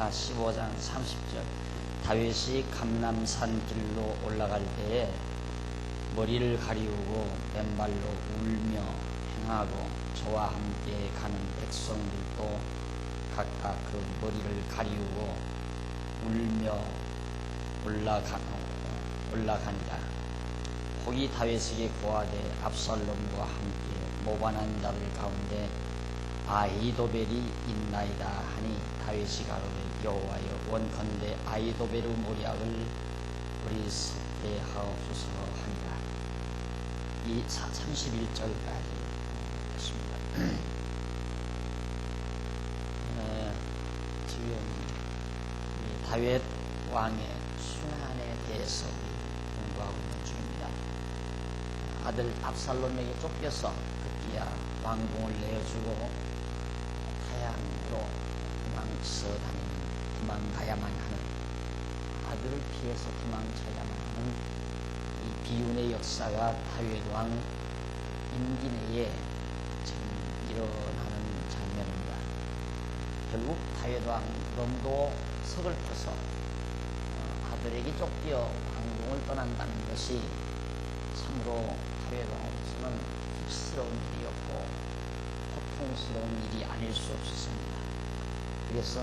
루카 15장 30절 다윗이 감람산 길로 올라갈 때에 머리를 가리우고 맨발로 울며 행하고 저와 함께 가는 백성들도 각각 그 머리를 가리우고 울며 올라간다. 혹이 다윗에게 고하되 압살롬과 함께 모반한 자들 가운데 아히도벨이 있나이다 하니 다윗이 가로되 여호와여 원컨대 아히도벨의 모략을 우리 속에 하옵소서 하니라. 이 31절까지 했습니다. 지금 다윗 왕의 순환에 대해서 공부하고 있는 중입니다. 아들 압살롬에게 쫓겨서 급기야 왕궁을 내어주고 타향으로 도망가야만 하는, 아들을 피해서 도망쳐야만 하는 이 비운의 역사가 다윗 왕 임기 내에 지금 일어나는 장면입니다. 결국 다윗 왕 너무도 서글퍼서 아들에게 쫓겨 왕궁을 떠난다는 것이 참으로 다윗 왕으로서는 흡스러운 일이었고 고통스러운 일이 아닐 수 없었습니다. 그래서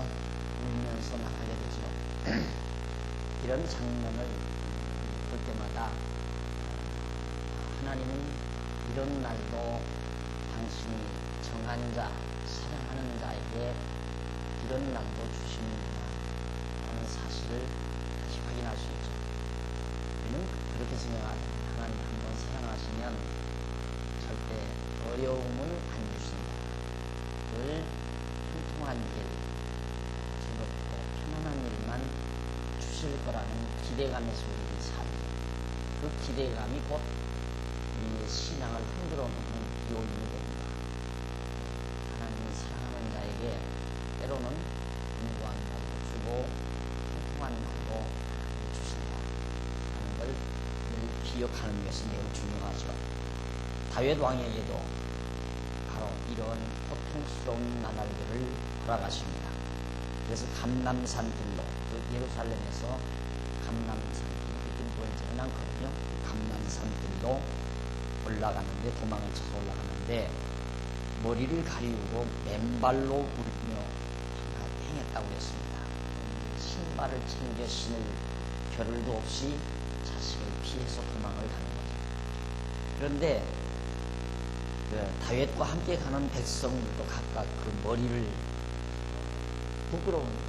울면서 나가게 되죠. 이런 장면을 볼 때마다 하나님은 이런 날도 당신이 정한 자, 사랑하는 자에게 이런 날도 주시는구나 하는 사실을 다시 확인할 수 있죠. 우리는 그렇게 생각합니다. 하나님 한번 사랑하시면 절대 어려움은 안 주신다. 늘 통통한 길, 즐겁고 편안한 일만 주실 거라는 기대감의 소리를 살고, 그 기대감이 곧 우리의 신앙을 흔들어 놓는 요인이 됩니다. 하나님은 사랑하는 자에게 때로는 공부한 날도 주고 통통한 날도 주신다 하는 걸 늘 기억하는 것이 매우 중요하죠. 다윗 왕에게도 바로 이런 고통스러운 나날들을 허락하십니다. 그래서 감람산 길로, 예루살렘에서 감람산 길로 보이지는 않거든요. 감람산 길로 올라가는데, 도망을 쳐서 올라가는데 머리를 가리우고 맨발로 울며 행했다고 했습니다. 신발을 챙겨 신을 겨를도 없이 자식을 피해서 도망을 가는 거죠. 그런데 다윗과 함께 가는 백성들도 각각 그 머리를 부끄러웁니다.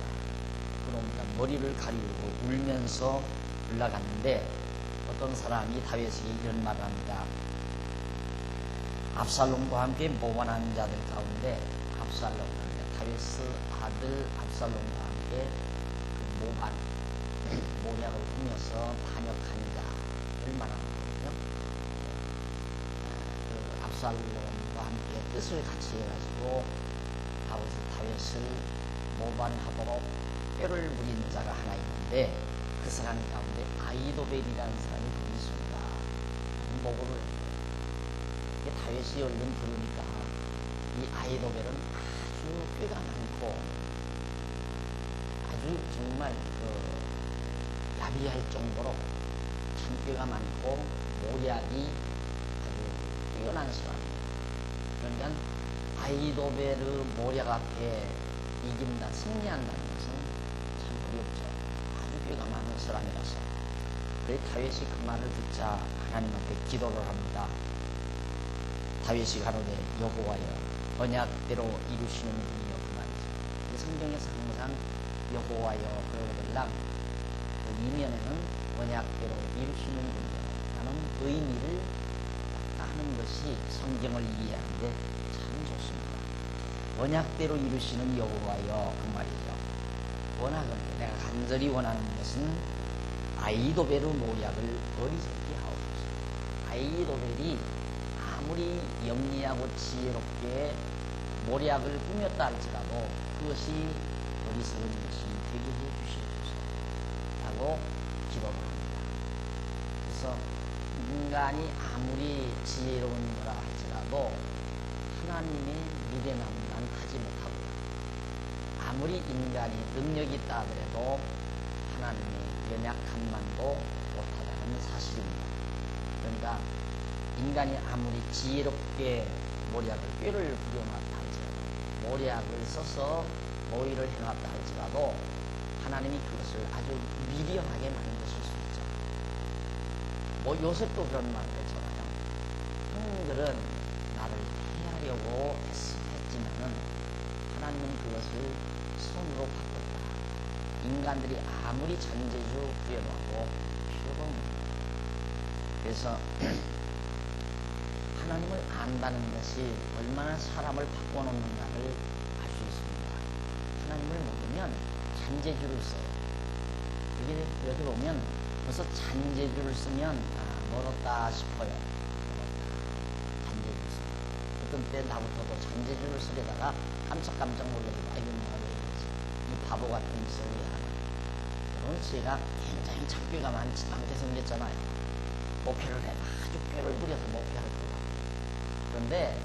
머리를 가리우고 울면서 올라갔는데 어떤 사람이 다윗에게 이런 말을 합니다. 압살롬과 함께 모반한 자들 가운데 다윗의 아들 압살롬과 함께 그 모략을 꾸며서 반역한 자를 말하는 거거든요. 그 압살롬과 함께 뜻을 같이 해가지고 다윗을 모반하도록 뼈를 부린 자가 하나 있는데, 그 사람 가운데 아히도벨이라는 사람이 거기 있습니다. 보고를 다윗이 얼른 들으니까 이 아히도벨은 아주 꾀가 많고 아주 정말 야비할 정도로 참 꾀가 많고 모략이 아주 뛰어난 사람입니다. 그러니까 아히도벨의 모략 앞에 승리한다는 것은 참 어렵죠. 아주 꾀가 많은 사람이라서. 그래서 다윗이 그 말을 듣자 하나님 앞에 기도를 합니다. 다윗이 가로되 여호와여 언약대로 이루시는 분이여, 그 말이죠. 성경에서 항상 여호와여 그러거들랑 그 이면에는 언약대로 이루시는 분이여 라는 의미를 하는 것이 성경을 이해하는데 참 좋습니다. 언약대로 이루시는 여호와여, 그 말이죠. 내가 간절히 원하는 것은 아히도벨의 모략을 어리석게 하옵소서. 아히도벨이 아무리 영리하고 지혜롭게 모략을 꾸몄다 할지라도 그것이 어리석은 것이 되게 해주시옵소서 라고 기도를 합니다. 그래서 인간이 아무리 지혜로운 거라 할지라도 하나님의 미래나무는 하지 못하고요. 아무리 인간이 능력이 있다 하더라도 하나님의 연약함만도 못하다는 사실입니다. 그러니까 인간이 아무리 지혜롭게 모략을 꾀를 부려놨다 할지라도 모략을 써서 모의를 해놨다 할지라도 하나님이 그것을 아주 미련하게 만드실 수 있죠. 뭐 요셉도 그런 말을 했잖아요. 형들은 나를 해하려고 했지만은 하나님은 그것을 선으로 바꿨다. 인간들이 아무리 잔재주 부여놓고 필요가 없는 거예요. 그래서 하나님을 안다는 것이 얼마나 사람을 바꿔놓는가를 알 수 있습니다. 하나님을 모르면 잔재주를 써요. 여기 보면 벌써 잔재주를 쓰면 멀었다 싶어요. 잔재주를 써요. 어떤 때 나부터도 잔재주를 쓰려다가 깜짝깜짝 놀라고 이거 뭐가 왜 이러지? 이 바보 같은 짓을 왜 하나? 여러분 제가 굉장히 잔꾀가 많게 생겼잖아요. 목표를 해 아주 꾀를 부려서 목표를 하고 그런데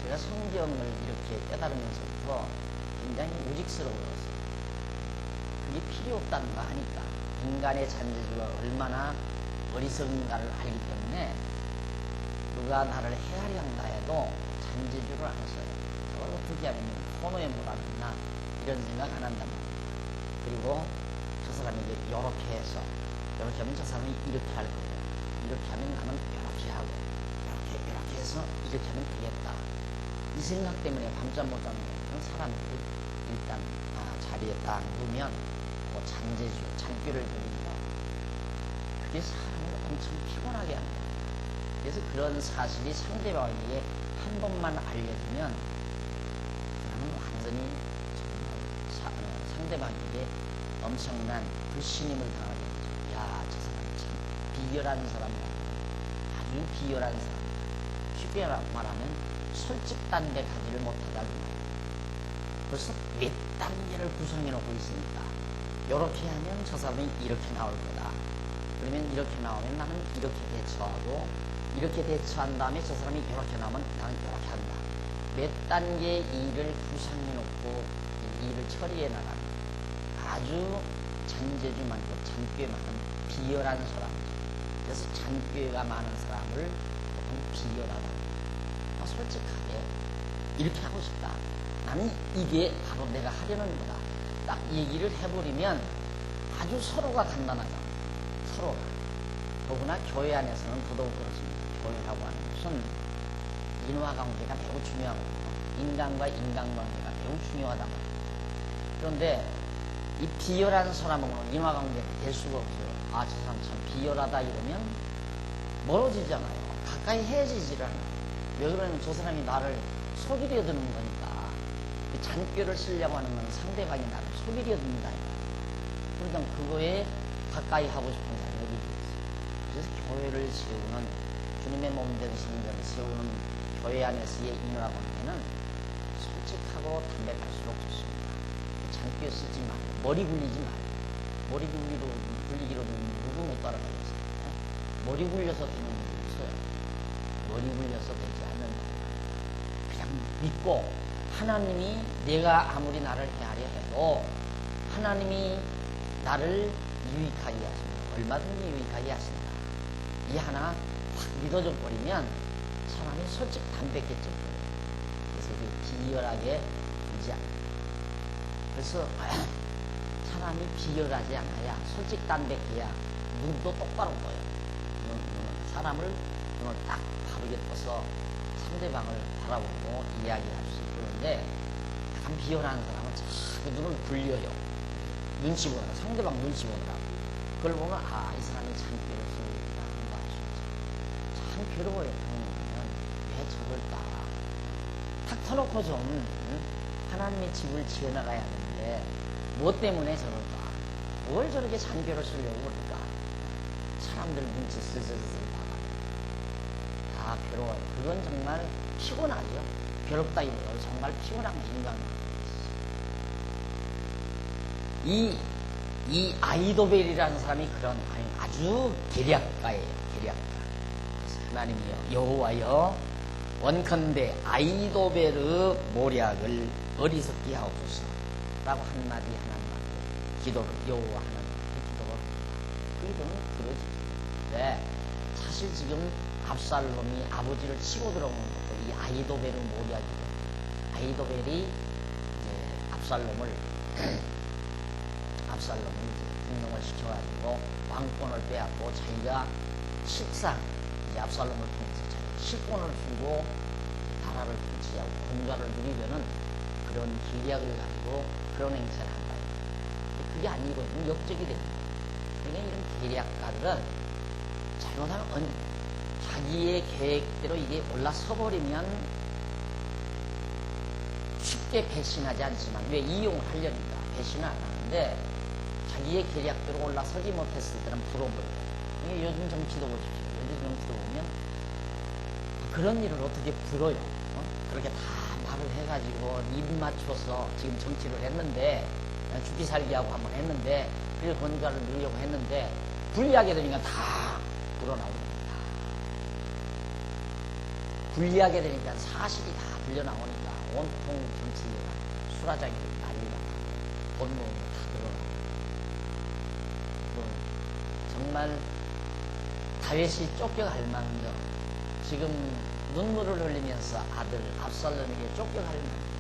제가 성경을 이렇게 깨달으면서부터 굉장히 우직스러워졌어요. 그게 필요 없다는 거 아니까 인간의 잔재주가 얼마나 어리석은가를 알기 때문에 누가 나를 해하려 한다 해도 잔재주를 안 써요. 저걸 어떻게 하면 코너에 몰아넣나 이런 생각 안 한단 말이에요. 그리고 저 사람에게 이렇게 해서 이렇게 하면 저 사람이 이렇게 할 거예요. 이렇게 하면 나는 이렇게 하고 이렇게 해서 이렇게 하면 되겠다. 이 생각 때문에 밤잠 못 자는 그런 사람들이 일단 자리에 딱 누우면 뭐 잔재주, 잔꾀를 부린다. 그게 사람을 엄청 피곤하게 합니다. 그래서 그런 사실이 상대방에게 한 번만 알려지면 그러면 완전히 상대방에게 엄청난 불신임을 당하게 되죠. 야, 저 사람 참 비열한 사람이야. 아주 비열한 사람이야. 쉽게 말하면 솔직단백하지를 못하다는 거예요. 벌써 몇 단계를 구성해 놓고 있으니까 이렇게 하면 저 사람이 이렇게 나올 거다. 그러면 이렇게 나오면 나는 이렇게 대처하고 이렇게 대처한 다음에 저 사람이 이렇게 나오면 나는 이렇게 한다. 몇 단계의 일을 구성해 놓고 일을 처리해 나가는 아주 잔재주 많고 잔꾀 많은 비열한 사람이죠. 그래서 잔꾀가 많은 사람을 보통 비열하다. 솔직하게 이렇게 하고 싶다. 나는 이게 바로 내가 하려는 거다. 딱 얘기를 해버리면 아주 서로가 간단하다. 서로가. 더구나 교회 안에서는 더더욱 그렇습니다. 교회라고 하는 것은 인과관계가 매우 중요하거든요. 인간과 인간관계가 매우 중요하단 말이에요. 그런데 이 비열한 사람하고는 인과관계가 될 수가 없어요. 아, 저 사람 참 비열하다 이러면 멀어지잖아요. 가까이 헤어지질 않아요. 왜 그러냐면 저 사람이 나를 속이려 드는 거니까. 잔꾀를 쓰려고 하는 건 상대방이 나를 속이려 듭니다. 그러니까 그거에 가까이 하고 싶은 사람이 여기 있어요. 그래서 교회를 세우는 주님의 몸된 성전을 세우는 교회 안에서의 인과관계는 솔직하고 담백할수록 좋습니다. 잔꾀 쓰지 말고 머리 굴리지 말고 머리 굴리기로는 누구 못 따라가겠어요. 머리 굴려서 되는 일이 없어요. 머리 굴려서 되지 않는 그냥 믿고 하나님이 내가 아무리 나를 헤아려 해도 하나님이 나를 유익하게 하십니다. 얼마든지 유익하게 하신다. 이 하나 확 믿어져 버리면 사람이 솔직 담백해져 버려요. 그래서 비열하게 되지 않아요. 그래서 사람이 비열하지 않아야 솔직 담백해야 눈도 똑바로 떠요. 사람을 눈을 딱 바르게 떠서 상대방을 바라보고 이야기할 수 있고 그런데 약간 비열한 사람은 자꾸 눈을 굴려요. 눈치 보느라 상대방 눈치 보느라 그걸 보면 아, 이 사람이 잔꾀를 쓰고 있다 하는 거 알 수 있죠. 참 괴로워요. 보면 왜 저걸 딱 터놓고 좀 하나님의 집을 지어나가야 하는데 무엇 때문에 저럴까? 뭘 저렇게 잔꾀를 쓰려고 그럴까? 사람들 눈치 슬슬슬 다 괴로워요. 그건 정말 피곤하죠. 괴롭다기보다 정말 피곤한 인간입니다. 이 아이도벨이라는 사람이 그런 아주 계략가예요. 계략가. 하나님이여 여호와여 원컨대 아이도벨의 모략을 어리석게 하옵소서 라고 한마디 하나님한테 기도를, 여호와 하나님한테 기도를 합니다. 그 기도는 들어지죠. 네. 사실 지금 압살롬이 아버지를 치고 들어온 것도 이 아히도벨의 모략이고, 아히도벨이 압살롬을 분명을 시켜가지고 왕권을 빼앗고 자기가 실상 압살롬을 통해서 자기가 실권을 주고 나라를 통치하고 공자를 누리려는 그런 기략을 가지고 그런 행세를 한다. 그게 아니고 역적이 됩니다. 그러니까 이런 계략가들은 잘못하면 자기의 계획대로 이게 올라서버리면 쉽게 배신하지 않지만, 왜 이용을 하려니까 배신을 안 하는데, 자기의 계략대로 올라서지 못했을 때는 불어버려요. 요즘 정치도 보십시오. 요즘 정치도 보면 그런 일을 어떻게 불어요? 그렇게 다 말을 해가지고 입 맞춰서 지금 정치를 했는데, 죽기 살기하고 한번 했는데, 그래서 권좌를 누리려고 했는데 불리하게 되니까 다 불어나옵니다. 불리하게 되니까 사실이 다 불려나오니까 온통 정치가 수라장이 난리가 나고 본능이 다 드러나고, 정말 다윗이 쫓겨갈 만한 점, 지금 눈물을 흘리면서 아들 압살롬에게 쫓겨갈 만한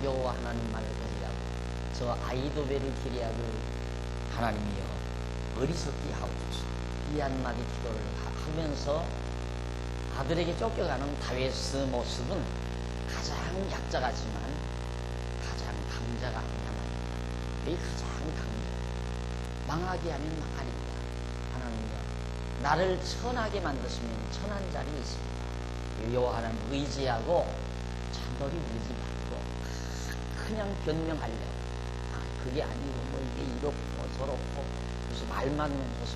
여호와 하나님 말을 거지라고 저 아히도벨의 기략을 하나님이여 어리석게 하옵소서, 이 한마디 기도를 하면서 아들에게 쫓겨가는 다윗의 모습은 가장 약자가지만 가장 강자가 아니냐 말입니다. 왜 가장 강자? 망하게 하면 망하리다. 하나님이여 나를 천하게 만드시면 천한 자리에 있습니다. 여호와 하나님 의지하고 잔머리 울지 말고 그냥 변명하려. 그게 아니고 뭐 이게 이렇고 저렇고 무슨 말만 무슨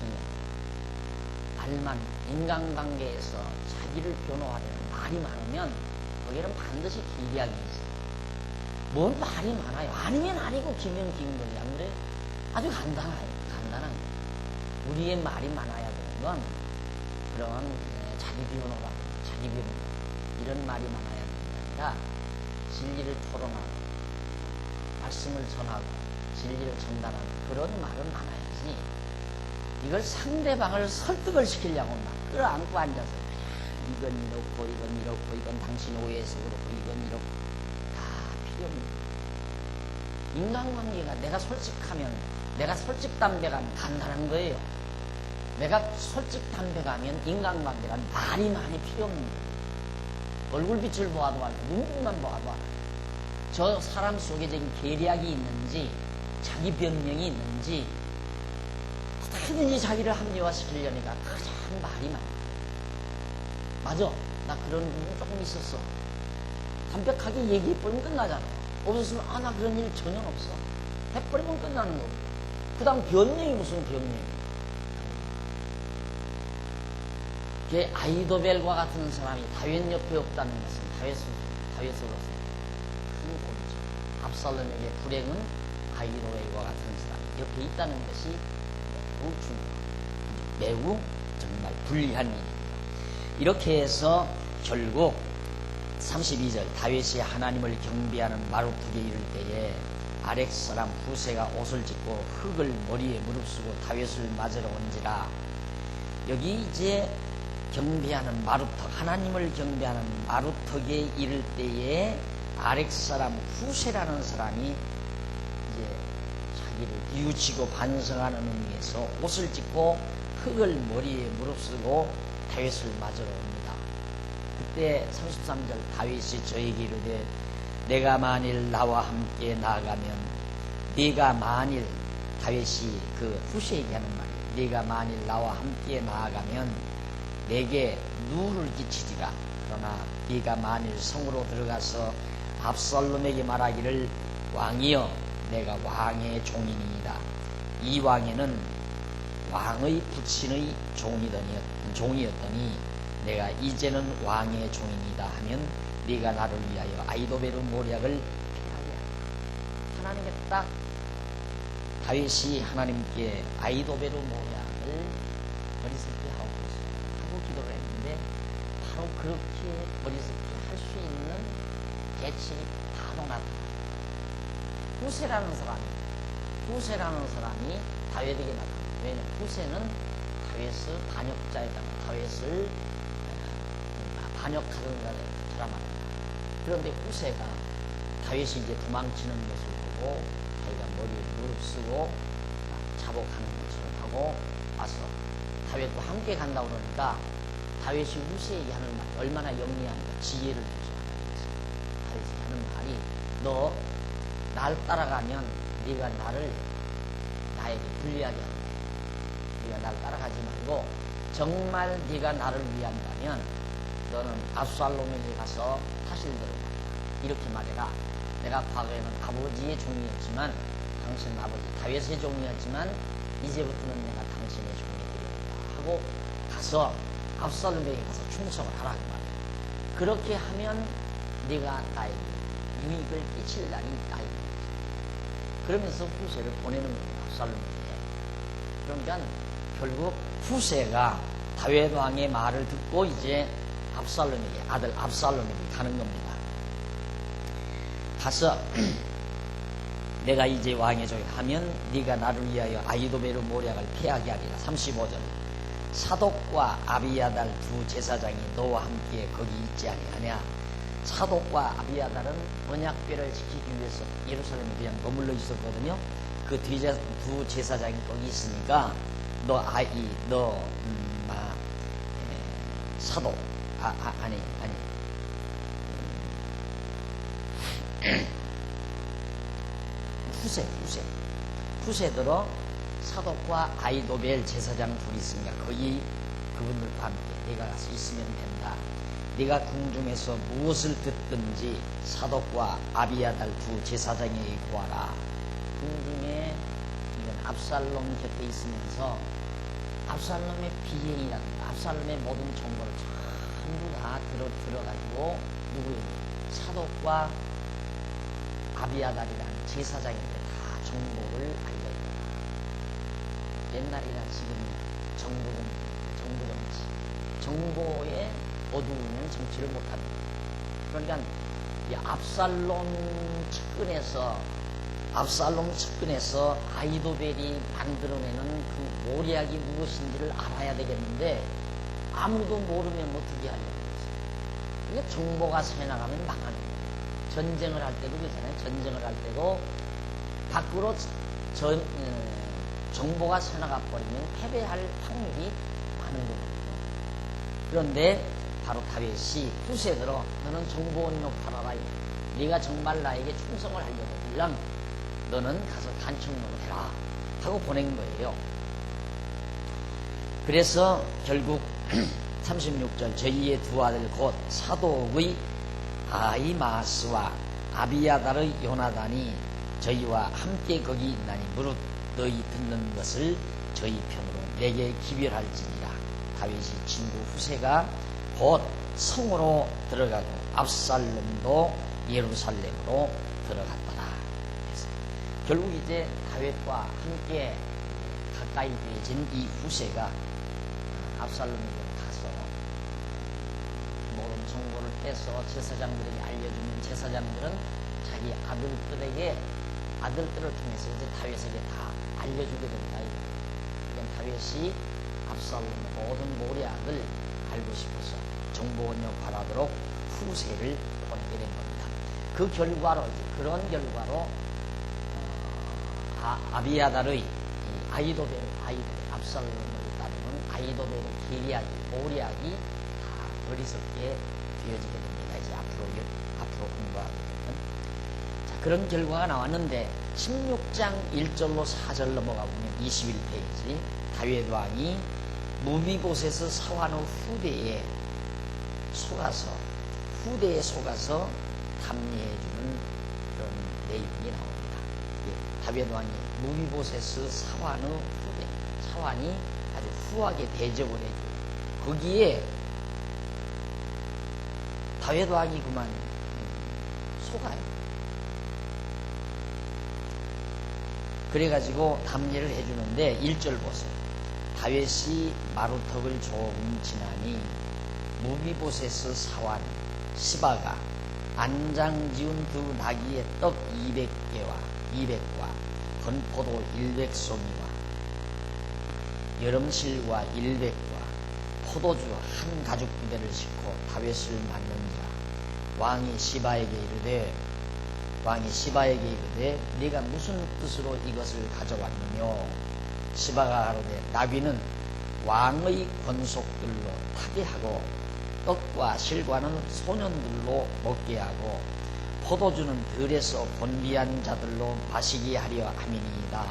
말만, 인간관계에서 자기를 변호하려는 말이 많으면 거기는 반드시 기략이 있어요. 뭔 말이 많아요? 아니면 아니고 기면 기인 거지. 안 그래? 아주 간단한 거예요. 우리의 말이 많아야 되는 건 그런 자기 변호라, 자기 변호 이런 말이 많아야 되는 게 아니라 진리를 토론하고 말씀을 전하고 진리를 전달하는 그런 말은 많아야지, 이걸 상대방을 설득을 시키려고 막 끌어안고 앉아서 이건 이렇고 이건 이렇고 이건 당신 오해해서 그렇고 이건 이렇고 다 필요 없는 거예요. 인간관계가 내가 솔직하면, 내가 솔직담백하면 간단한 거예요. 내가 솔직담백하면 인간관계란 말이 많이 필요 없는 거예요. 얼굴빛을 보아도 알고 눈빛만 보아도 알아요. 저 사람 속에 지금 계략이 있는지 자기 변명이 있는지 어떻게든지 자기를 합리화시키려니까 가장 말이 많아. 맞아. 나 그런 부분이 조금 있었어. 담백하게 얘기해버리면 끝나잖아. 없었으면 나 그런 일 전혀 없어. 해버리면 끝나는 거고. 그 다음 변명이 무슨 변명이야. 그게 아히도벨과 같은 사람이 다윗 옆에 없다는 것은 다윗으로서 큰 고리죠. 압살롬에게 불행은 아히도벨과 같은 사람이 옆에 있다는 것이 매우 중요합니다. 매우 정말 불리한 일입니다. 이렇게 해서 결국 32절 다윗이 하나님을 경배하는 마루턱에 이를 때에 아렉 사람 후세가 옷을 찢고 흙을 머리에 무릅쓰고 다윗을 맞으러 온지라. 여기 이제 경배하는 마루턱, 하나님을 경배하는 마루턱에 이를 때에 아렉 사람 후세라는 사람이 이제 자기를 뉘우치고 반성하는 의미에서 옷을 찢고 흙을 머리에 무릅쓰고 다윗을 맞으러 옵니다. 그때 33절 다윗이 저에게 이르되 내가 만일 나와 함께 나아가면, 네가 만일, 다윗이 그 후세에게 하는 말이에요. 네가 만일 나와 함께 나아가면 내게 누를 끼치리라. 그러나 네가 만일 성으로 들어가서 압살롬에게 말하기를 왕이여 내가 왕의 종이니이다. 이 왕에는 왕의 부친의 종이었더니 내가 이제는 왕의 종이니이다 하면 네가 나를 위하여 아히도벨의 모략을 피하게 하라. 하나님의 딱 다윗이 하나님께 아히도벨의 모략을 어리석게 하고 기도를 했는데, 바로 그렇게 어리석게 할 수 있는 계층이 바로 나타났다. 후세라는 사람이 다윗에게 나타납니다. 왜냐하면 후세는 다윗의 반역자이다. 다윗을 반역하던 사람입니다. 그런데 후세가 다윗이 이제 도망치는 것을 보고 자기가 머리에 무릎 쓰고 자복하는 것처럼 하고 와서 다윗과 함께 간다 그러니까 다윗이 후세에게 하는 말이 얼마나 영리한가. 지혜를 주지 않았어요. 다윗이 하는 말이 너 날 따라가면 네가 나에게 불리하게 한다. 네가 날 따라가지 말고 정말 네가 나를 위한다면 너는 압살롬에게 가서 사실대로 말해라. 이렇게 말해라. 내가 과거에는 아버지의 종이었지만 당신 아버지 다윗의 종이었지만 이제부터는 내가 당신의 종이 되겠다 하고 가서 압살롬에게 가서 충성을 하라 그 말이에요. 그렇게 하면 네가 나에게 유익을 끼칠 날이 있다. 그러면서 후세를 보내는 겁니다. 압살롬에게. 그러니까 결국 후세가 다윗 왕의 말을 듣고 이제 압살롬에게, 아들 압살롬에게 가는 겁니다. 가서 내가 이제 왕의 종이 하면 네가 나를 위하여 아히도벨의 모략을 피하게 하리라. 35절. 사독과 아비야달 두 제사장이 너와 함께 거기 있지 아니하냐. 사독과 아비야달은 언약궤를 지키기 위해서 예루살렘에 그냥 머물러 있었거든요. 그 두 제사장이 거기 있으니까 사독 후세들어 사독과 아히도벨 제사장 둘이 있으니까 거기 그분들과 함께 네가 가서 있으면 된다. 네가 궁중에서 무엇을 듣든지 사독과 아비야달 두 제사장에게 구하라. 궁중에 이건 압살롬 곁에 있으면서 압살롬의 비행이라든가 압살롬의 모든 정보를 전부 다 들어가지고 누구에게 사독과 아비야달이라는 제사장에게 다 정보를 알려줍니다. 옛날이나 지금 정보에 어두우면 정치를 못합니다. 그러니까 이 압살롬 측근에서 아히도벨이 만들어내는 그 모략이 무엇인지를 알아야 되겠는데 아무도 모르면 어떻게 하려고 했어요. 이게 정보가 새나가면 망하는 거예요. 전쟁을 할 때도 그렇잖아요. 전쟁을 할 때도 밖으로 정보가 새나가 버리면 패배할 확률이 많은 거거든요. 그런데 바로 다윗이 후세들어 너는 정보원력 팔아라. 네가 정말 나에게 충성을 하려고 하면 너는 가서 간청록을 해라 하고 보낸 거예요. 그래서 결국 36절 저희의 두 아들 곧 사독의 아히마스와 아비야달의 요나단이 저희와 함께 거기 있나니 무릇 너희 듣는 것을 저희 편으로 내게 기별할지니라. 다윗이 친구 후세가 곧 성으로 들어가고 압살롬도 예루살렘으로 들어갔더라. 결국 이제 다윗과 함께 가까이 되어진 이 후세가 압살롬에게 가서 모든 정보를 빼서 제사장들에게 알려주면 제사장들은 자기 아들들을 통해서 이제 다윗에게 다 알려주게 된다. 그러니까 다윗이 압살롬의 모든 모략을 알고 싶어서 정보원력 바라도록 후세를 보내게 된 겁니다. 그런 결과로 아비야달의 아히도벨 압살롬을 따르는 아히도벨의 계략이 모략이 다 어리석게 되어지게 됩니다. 이제 앞으로 공부하게 되면 그런 결과가 나왔는데 16장 1절로 4절 넘어가 보면 21페이지 다윗 왕이 무비보셋의 사환의 후대에 속아서 감리해주는 그런 내용이 나옵니다. 다윗 왕이 무비보셋의 사환이 아주 후하게 대접을 해주고 거기에 다윗 왕이 그만 속아요. 그래가지고 감리를 해주는데 1절 보세요. 다윗이 마루턱을 조금 지나니 무비보셋의 사환 시바가 안장 지은 두 나귀의 떡 200개와 200과 건포도 100송이와 여름실과 100과 포도주 한 가죽 부대를 싣고 다윗을 맞는지라. 왕이 시바에게 이르되 네가 무슨 뜻으로 이것을 가져왔느뇨. 시바가 가로되 나귀는 왕의 권속들로 타게 하고 떡과 실과는 소년들로 먹게 하고 포도주는 들에서 본비한 자들로 마시게 하려 함이니이다.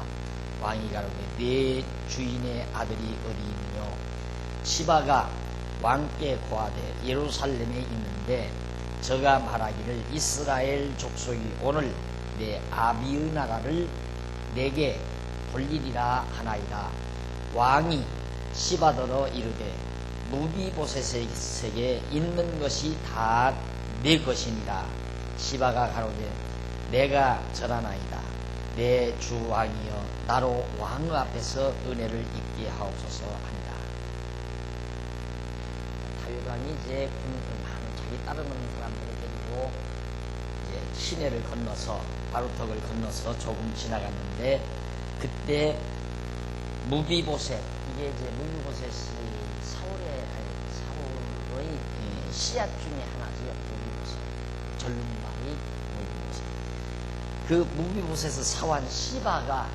왕이 가로되 네 주인의 아들이 어디 있느뇨. 시바가 왕께 고하되 예루살렘에 있는데 저가 말하기를 이스라엘 족속이 오늘 내 아비의 나라를 내게 돌리리라 하나이다. 왕이 시바더러 이르되 무비보셋에게 있는 것이 다 내 것이니라. 시바가 가로되 내가 절하나이다. 내 주 왕이여 나로 왕 앞에서 은혜를 입게 하옵소서 하니라. 다윗 왕이 이제 많은 자기 따르는 사람들을 데리고 이제 시내를 건너서 바루턱을 건너서 조금 지나갔는데 그때 무비보셋, 이게 이제 무비보셋이 사울의 씨앗 중에 하나지요. 무비보셋, 젊은 말이 무비보셋. 그 무비보셋의 사환 시바가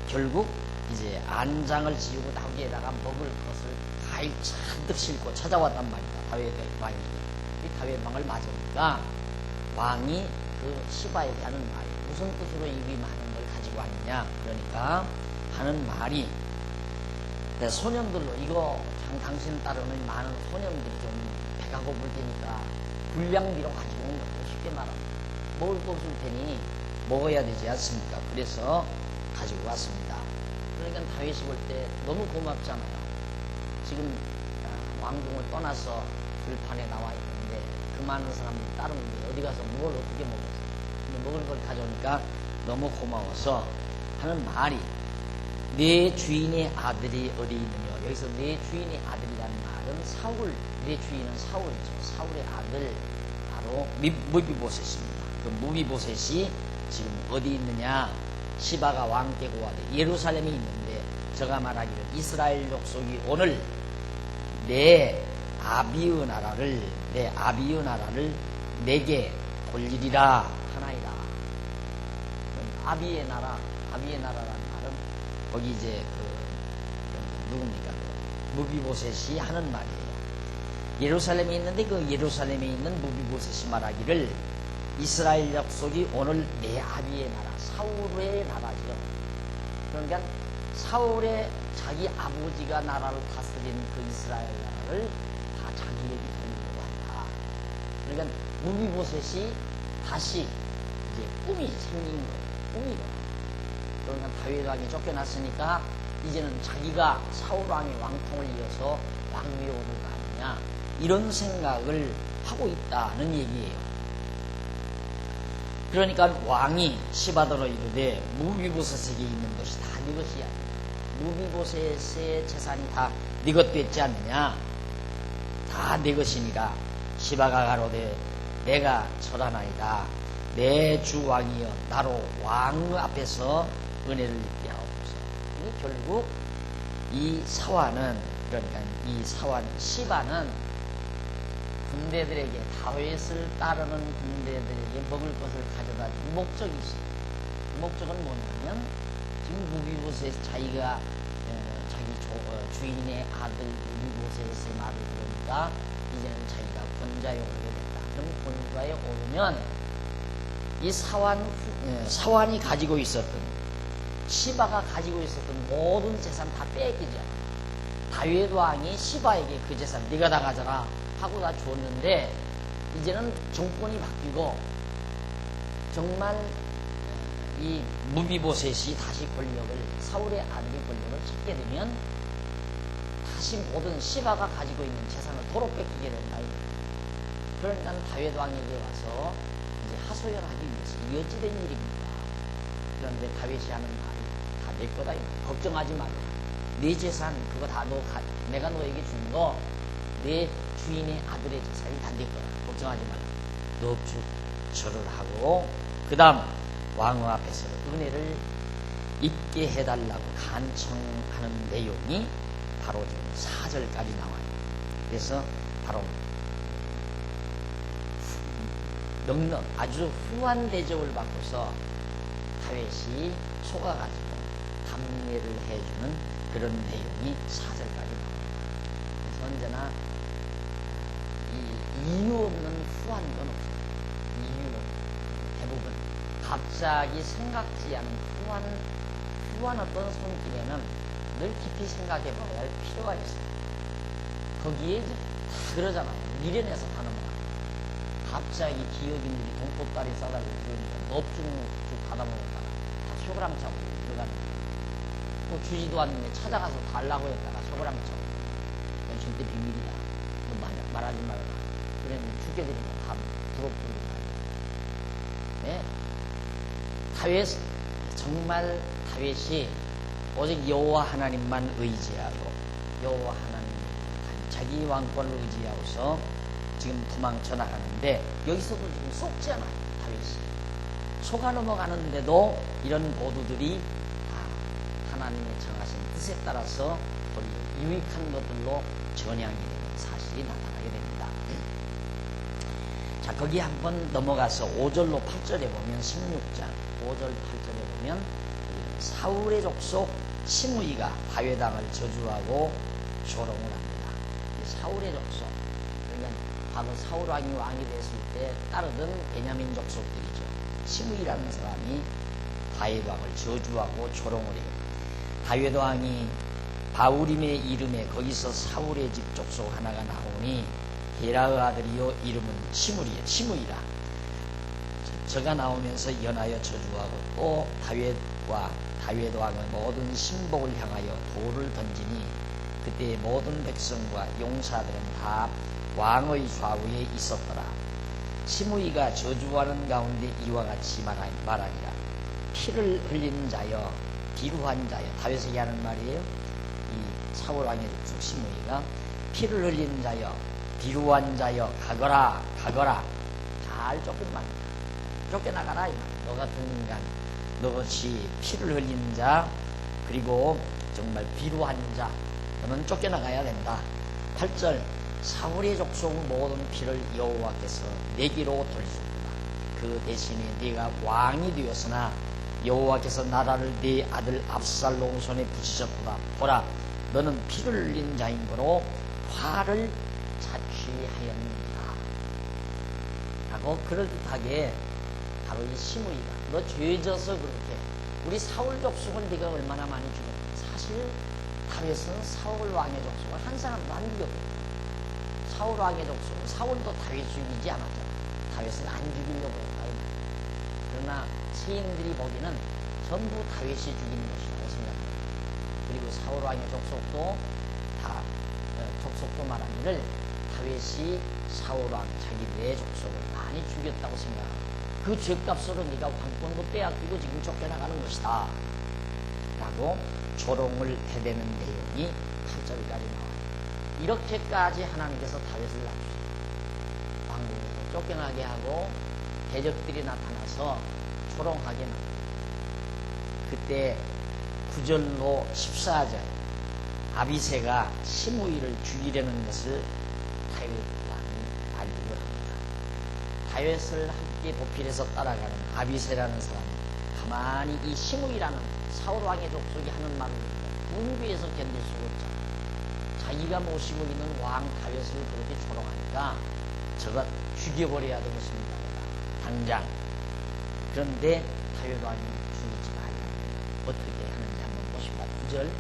결국 이제 안장을 지우고 나귀에다가 먹을 것을 과일 잔뜩 싣고 찾아왔단 말이다. 다윗 왕이. 이 다윗 왕을 맞으니까 왕이 그 시바에게 하는 말이 무슨 뜻으로 이 많은 걸 가지고 왔느냐. 그러니까 하는 말이 소년들로 이거 당신 따르는 많은 소년들이 좀 배가 고플 테니까 불량비로 가지고 온 것도 쉽게 말하면 먹을 거 없을 테니 먹어야 되지 않습니까? 그래서 가지고 왔습니다. 그러니까 다윗이 볼 때 너무 고맙잖아요. 지금 왕궁을 떠나서 들판에 나와 있는데 그 많은 사람들이 따르는데 어디 가서 뭘 어떻게 먹었어요? 근데 먹을 걸 가져오니까 너무 고마워서 하는 말이 내 주인의 아들이 어디 있느냐. 여기서 내 주인의 아들이라는 말은 사울, 내 주인은 사울이죠. 사울의 아들 바로 무비보셋입니다. 그 무비보셋이 지금 어디 있느냐. 시바가 왕께 고하되 예루살렘에 있는데 저가 말하기를 이스라엘 족속이 오늘 내 아비의 나라를 내게 돌리리라 하나이다. 아비의 나라라는 말은 거기 이제 누굽니까? 무비보셋이 하는 말이에요. 예루살렘에 있는데 그 예루살렘에 있는 무비보셋이 말하기를 이스라엘 족속이 오늘 내 아비의 나라, 사울의 나라죠. 그러니까 사울의 자기 아버지가 나라를 다스린 그 이스라엘 나라를 다 자기에게 돌리려고 한다. 그러니까 무비보셋이 다시 이제 꿈이 생긴 거예요. 꿈이죠. 그러니까 다윗 왕이 쫓겨났으니까 이제는 자기가 사울 왕의 왕통을 이어서 왕위에 오를 거 아니냐, 이런 생각을 하고 있다는 얘기예요. 그러니까 왕이 시바더러 이르되 무비보셋에게 있는 것이 다 네 것이야. 무비보셋의 재산이 다 네 것 됐지 않느냐. 다 네 것이니라. 시바가 가로되 내가 절하나이다. 내 주 왕이여 나로 왕 앞에서 은혜를 입게 하옵소서. 결국 이 사환은, 그러니까 이 사환 시바는 군대들에게, 다윗을 따르는 군대들에게 먹을 것을 가져다 준 목적이 있어요. 그 목적은 뭐냐면 지금 무비보셋 자기가 자기 주인의 아들 무비보셋의 말을 들으니까 이제는 자기가 권좌에 오르게 됐다. 그럼 권좌에 오르면 이 사환이 가지고 있었던, 시바가 가지고 있었던 모든 재산 다 뺏기죠. 다윗 왕이 시바에게 그 재산 네가 다 가져라 하고 다 줬는데 이제는 정권이 바뀌고 정말 이 무비보셋이 다시 권력을, 사울의 아들이 권력을 찾게 되면 다시 모든 시바가 가지고 있는 재산을 도로 뺏기게 된다. 그러니까 다윗 왕에게 와서 이제 하소연하기 위해서 이어지된 일입니다. 그런데 다윗이 하는 말이 다 내 거다. 걱정하지 말라. 네 재산 그거 다 내가 너에게 준 거, 내 주인의 아들의 재산이 다 내 거야. 걱정하지 말라. 너 절을 하고, 그 다음 왕후 앞에서 은혜를 입게 해달라고 간청하는 내용이 바로 지금 4절까지 나와요. 그래서 바로 넉넉 아주 후한 대접을 받고서 다윗이 속아가지고 감례를 해주는 그런 내용이 4절까지 나옵니다. 그래서 언제나 이 이유 없는 후한 건 없어요. 이유 대부분 갑자기 생각지 않은 후한 어떤 손길에는 늘 깊이 생각해 봐야 할 필요가 있어요. 거기에 이제 다 그러잖아요. 미련해서 가는 거야. 갑자기 기업인들이 돈보따리 싸다고 그러니까 넙죽 받아먹었다가 다 쇼그랑 차고 들어가는 거야. 또 주지도 않는데 찾아가서 달라고 했다가 쇼그랑 차고 넌 절대 비밀이다. 너 말하지 말아라. 그랬는데 죽여드리면 다 부럽습니다. 네. 다윗 정말 다윗이 오직 여호와 하나님만 의지하고 여호와 하나님 자기 왕권을 의지하고서 지금 도망쳐 나가는데 여기서도 지금 속지 않아요. 다윗이 속아 넘어가는데도 이런 모두들이 다 하나님의 정하신 뜻에 따라서 유익한 것들로 전향이 되는 사실이 나타나게 됩니다. 자, 거기 한번 넘어가서 5절로 8절에 보면 16장 5절 8절에 보면 사울의 족속 시므이가 다윗 왕을 저주하고 조롱을 합니다. 사울의 족속, 그러면 바로 사울 왕이 됐을 때 따르던 베냐민 족속들이죠. 시므이라는 사람이 다윗 왕을 저주하고 조롱을 해요. 다윗 왕이 바울임의 이름에 거기서 사울의 집 족속 하나가 나오니 게라의 아들이요 이름은 시므이라. 저가 나오면서 연하여 저주하고 또 다윗 왕의 모든 신복을 향하여 돌을 던지니 그때 모든 백성과 용사들은 다 왕의 좌우에 있었더라. 시므이가 저주하는 가운데 이와 같이 말하니라. 피를 흘린 자여 비루한 자여. 다윗에게 하는 말이에요. 이 사울 왕의 족속 시므이가 피를 흘린 자여 비루한 자여 가거라. 잘 쫓겨납니다. 쫓겨나가라. 너 같은 인간, 너같이 피를 흘린 자 그리고 정말 비루한 자 너는 쫓겨나가야 된다. 8절 사울의 족속 모든 피를 여호와께서 내게로 돌리셨구나. 그 대신에 네가 왕이 되었으나 여호와께서 나라를 네 아들 압살롬 손에 붙이셨구나. 보라 너는 피를 흘린 자인거로 화를 자취하였느니라. 라고 그럴듯하게 바로 이 시므이가 너 죄져서 그렇게 우리 사울 족속을 네가 얼마나 많이 죽였는데 사실 다윗은 사울 왕의 족속을 한 사람도 안 죽였거든요. 사울 왕의 족속은 사울도 다윗 죽이지 않았잖아요. 다윗은 안 죽이려고 했다. 그러나 세인들이 보기는 전부 다윗이 죽인 것이라고 생각합니다. 그리고 사울 왕의 족속도 족속도 말하기를 다윗이 사울 왕 자기 내 족속을 많이 죽였다고 생각합니다. 그 죄값으로 네가 왕권도 빼앗기고 지금 쫓겨나가는 것이다. 라고 조롱을 해대는 내용이 8절까지 나와요. 이렇게까지 하나님께서 다윗을 낮추셨어요. 왕국에서 쫓겨나게 하고 대적들이 나타나서 조롱하게 만듭니다. 그때 9절로 14절 아비새가 시므이를 죽이려는 것을 다윗 왕이 알리고 합니다. 다윗을 함께 보필해서 따라가는 아비새라는 사람이 가만히 이 시므이라는 사울 왕의 족속이 하는 말을 궁비에서 견딜 수가 없잖아요. 자기가 모시고 있는 왕 다윗을 그렇게 조롱하니까 저가 죽여버려야 되겠습니다. 당장. 그런데 다윗 왕이 죽이지 말라. 어떻게 하는지 한번 보십니다. 9절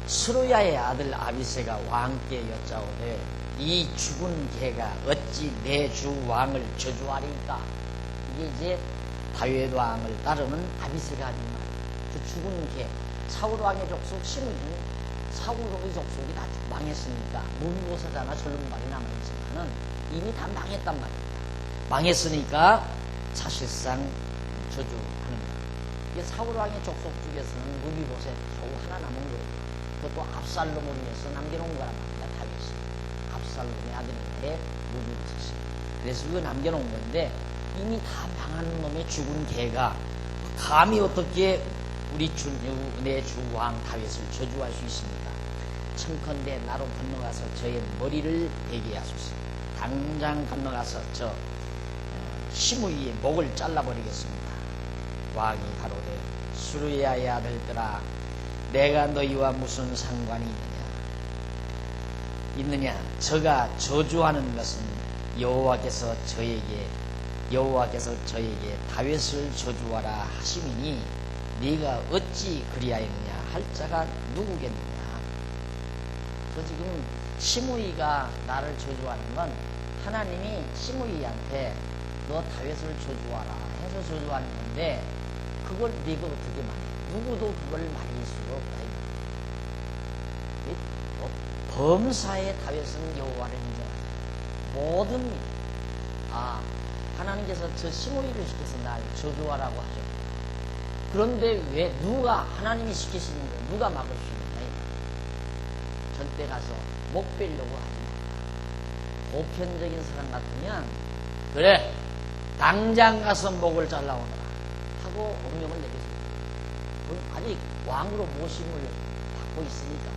스루야의 아들 아비새가 왕께 여짜오되 이 죽은 개가 어찌 내 주 왕을 저주하리까. 이게 이제 다윗 왕을 따르는 아비새가 하는 말. 그 죽은 개, 사울 왕의 족속 시므이는 사울 왕의 족속이 다 망했으니까 무비보셋하나 절름발이 남아있지만은 이미 다 망했단 말입니다. 망했으니까 사실상 저주하는 거예요. 이게 사울 왕의 족속 중에서는 무비보셋 겨우 하나 남은 거예요. 그것도 압살롬을 위해서 남겨놓은 거란 말이야. 다윗이 압살롬의 아들인데 무비보셋이. 그래서 이거 남겨놓은 건데 이미 다 망한 놈의 죽은 개가 감히 어떻게 우리 내 주왕 다윗을 저주할 수 있습니까? 청컨대 나로 건너가서 저의 머리를 베게 하소서. 당장 건너가서 저 시므이의 목을 잘라버리겠습니다. 왕이 가로되 수르야의 아들들아, 내가 너희와 무슨 상관이 있느냐? 저가 저주하는 것은 여호와께서 저에게 다윗을 저주하라 하시미니 네가 어찌 그리하였느냐 할 자가 누구겠느냐? 저 지금 시므이가 나를 저주하는 건 하나님이 시므이한테 너 다윗을 저주하라 해서 저주하는 건데, 그걸 네가 어떻게 말해? 누구도 그걸 말릴 수가 없다. 범사의 다윗은 여호와를 인정하자. 모든 하나님께서 저 시므이를 시켜서 날 저주하라고 하죠. 그런데 왜 누가 하나님이 시키시는 거 누가 막을 수 있느냐? 절대 가서 목 빼려고 하지 마. 보편적인 사람 같으면 그래 당장 가서 목을 잘라오너라 하고 명령을 내리십니다. 아직 왕으로 모심을 받고 있으니까.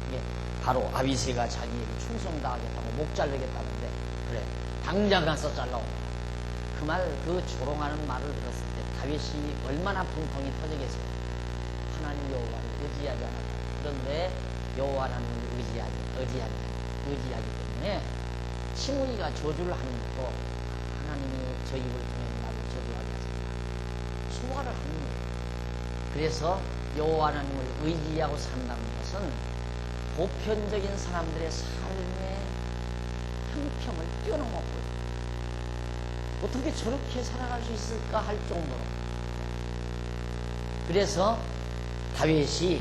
이게 바로 아비새가 자기에게 충성당하겠다고 목 자르겠다는데, 그래 당장 가서 잘라오너라. 그 조롱하는 말을 들었을 때 다윗이 얼마나 분통이 터지겠어요. 하나님 여호와를 의지하지 않았다. 그런데 여호와 하나님을 의지하기 때문에 시므이가 저주를 하는 것도 하나님이 저 입을 통해 나를 저주하게 하셨다. 소화를 하는 거예요. 그래서 여호와 하나님을 의지하고 산다는 것은 보편적인 사람들의 삶의 형평을 뛰어넘었고요. 어떻게 저렇게 살아갈 수 있을까 할 정도로. 그래서 다윗이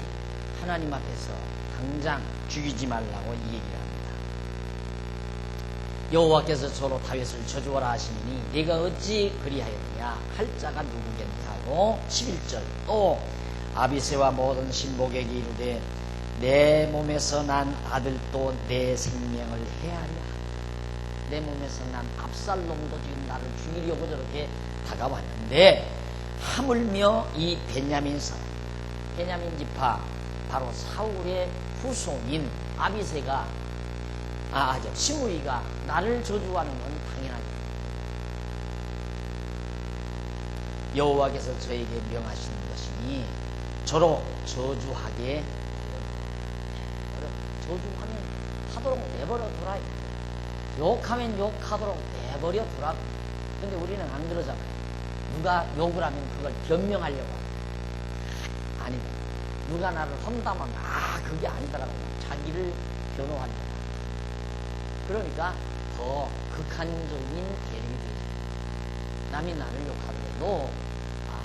하나님 앞에서 당장 죽이지 말라고 이 얘기를 합니다. 여호와께서 저로 다윗을 저주하라 하시니 네가 어찌 그리하였느냐 할 자가 누구겠냐 하고 11절 또 아비새와 모든 신복에게 이르되 내 몸에서 난 아들도 내 생명을 해하랴. 내 몸에서 난 압살롬도 지금 나를 죽이려고 저렇게 다가왔는데, 하물며 이 베냐민 지파 바로 사울의 후손인 아비새가 시므이가 나를 저주하는 건 당연하죠. 여호와께서 저에게 명하시는 것이니 저로 저주하게 저주하면 하도록 내버려 두라. 욕하면 욕하도록 내버려 두라고. 근데 우리는 안 그러잖아요. 누가 욕을 하면 그걸 변명하려고 하고, 아니다. 누가 나를 험담하면 그게 아니더라고. 자기를 변호하려고. 그러니까 더 극한적인 대립이 되죠. 남이 나를 욕하더라도